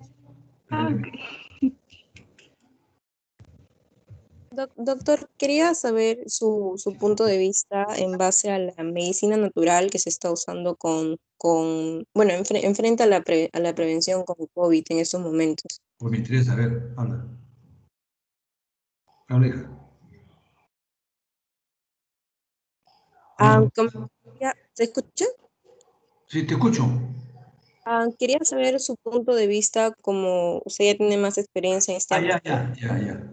Doctor, quería saber su punto de vista en base a la medicina natural que se está usando bueno, enfrente a a la prevención con COVID en estos momentos. Pues me interesa, a ver, habla. Habla, hija. ¿Se escucha? Sí, te escucho. Quería saber su punto de vista, como usted ya tiene más experiencia en este ámbito.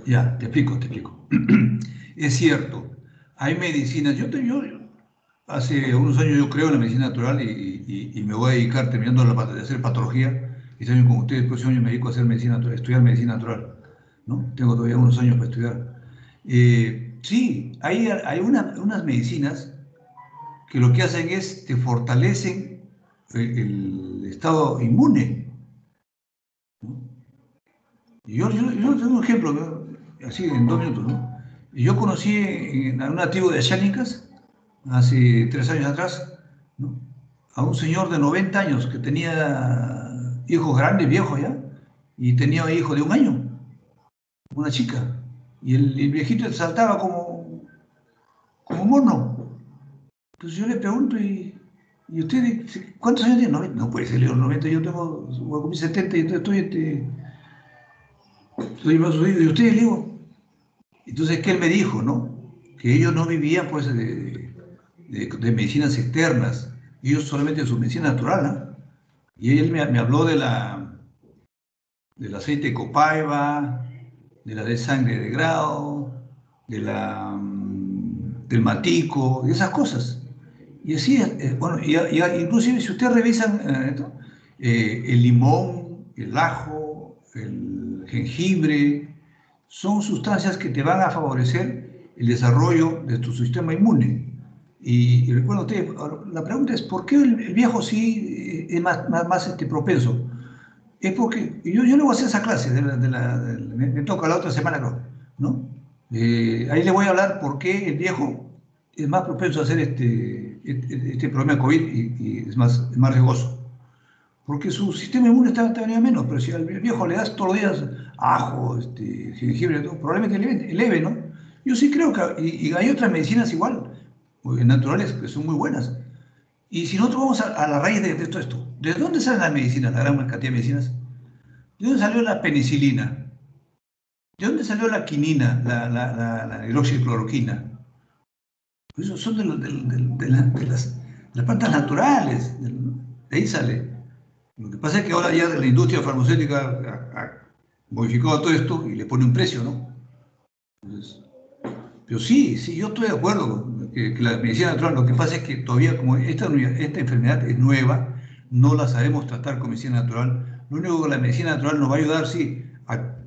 Ya, te explico. Es cierto, hay medicinas, yo hace unos años yo creo en la medicina natural y me voy a dedicar, terminando de hacer patología, este año con ustedes, el próximo año me dedico a hacer medicina natural, estudiar medicina natural, ¿no? Tengo todavía unos años para estudiar. Sí, hay unas medicinas que lo que hacen es te fortalecen el estado inmune, ¿no? Yo tengo un ejemplo, ¿no? Así en 2 minutos, ¿no? Yo conocí a un nativo de Achánicas, hace 3 años atrás, ¿no? A un señor de 90 años que tenía hijos grandes, viejos ya, y tenía un hijo de 1 año, una chica, y el viejito saltaba como mono. Entonces yo le pregunto, ¿y ¿Y usted cuántos años tiene? 90. No puede ser, Leo, 90, yo tengo, voy a cumplir 70 y estoy más oído. ¿Y usted, Leo? Entonces, ¿qué él me dijo, no? Que ellos no vivían, pues, de medicinas externas, ellos solamente de su medicina natural, ¿no? Y él me habló del aceite de copaiba, de la de sangre de grado, del matico, de esas cosas. Y así, bueno, inclusive si ustedes revisan el limón, el ajo, el jengibre, son sustancias que te van a favorecer el desarrollo de tu sistema inmune. Y recuerden ustedes, la pregunta es, ¿por qué el viejo sí es más propenso? Es porque yo le voy a hacer esa clase, me toca la otra semana, ¿no? Ahí le voy a hablar por qué el viejo es más propenso a hacer este problema de COVID y es más riesgoso. Porque su sistema inmune está venido menos, pero si al viejo le das todos los días ajo, jengibre, probablemente leve, ¿no? Yo sí creo que, y hay otras medicinas igual, naturales, que son muy buenas. Y si nosotros vamos a la raíz de todo esto, ¿de dónde salen las medicinas, la gran cantidad de medicinas? ¿De dónde salió la penicilina? ¿De dónde salió la quinina, la hidroxicloroquina? Pues eso son de las plantas naturales, de ahí sale. Lo que pasa es que ahora ya la industria farmacéutica ha modificado todo esto y le pone un precio, ¿no? Entonces, pero sí, yo estoy de acuerdo que la medicina natural, lo que pasa es que todavía como esta enfermedad es nueva, no la sabemos tratar con medicina natural. Lo único que la medicina natural nos va a ayudar, sí,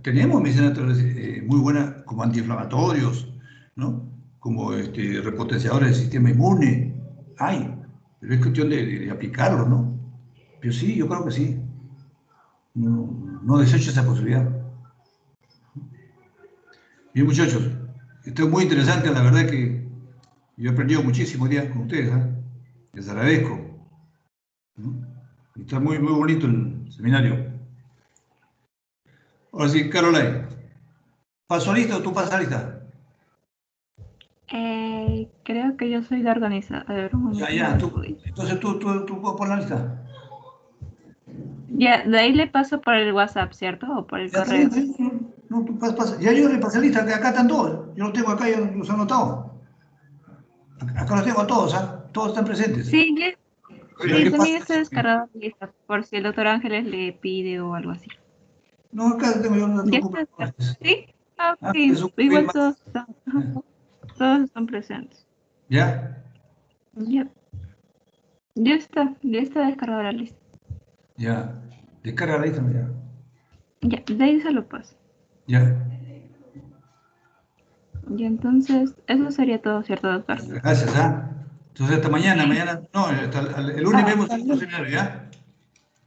tenemos medicinas naturales muy buenas como antiinflamatorios, ¿no? Como repotenciadores del sistema inmune, hay, pero es cuestión de aplicarlo, ¿no? Pero sí, yo creo que sí. No desecho esa posibilidad. Bien, muchachos, esto es muy interesante, la verdad que yo he aprendido muchísimo día con ustedes, ¿eh? Les agradezco, ¿no? Está muy bonito el seminario. Ahora sí, Caroline, ¿paso lista o tú pasas lista? Creo que yo soy la organizadora. Ya, entonces tú pon la lista. Ya, de ahí le paso por el WhatsApp, ¿cierto? O por el correo. No, tú pasa. Ya yo le pasé lista, que acá están todos. Yo los tengo acá, yo los he anotado. Acá los tengo a todos, ¿ah? Todos están presentes. Sí, también está descargado la lista, por si el doctor Ángeles le pide o algo así. No, acá tengo yo, no te preocupes. ¿Sí? Ok, igual todos están presentes. ¿Ya? Ya. Ya está descargada la lista. Ya, descarga la lista, ya. Ya, de ahí se lo paso. Ya. Y entonces, eso sería todo, ¿cierto, doctor? Gracias, ¿ah? Entonces hasta mañana, no, el lunes vemos el seminario, ¿ya?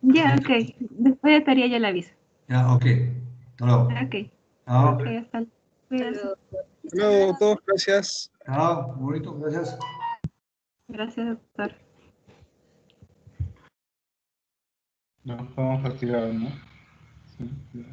Ya, ok. Después de tarea ya le aviso. Ya, ok. Hasta luego. Ok. Chao. Ok, hasta luego. Hasta luego, doctor. Gracias. Chao, bonito, gracias. Gracias, doctor. Nos vamos a activar, ¿no? Sí.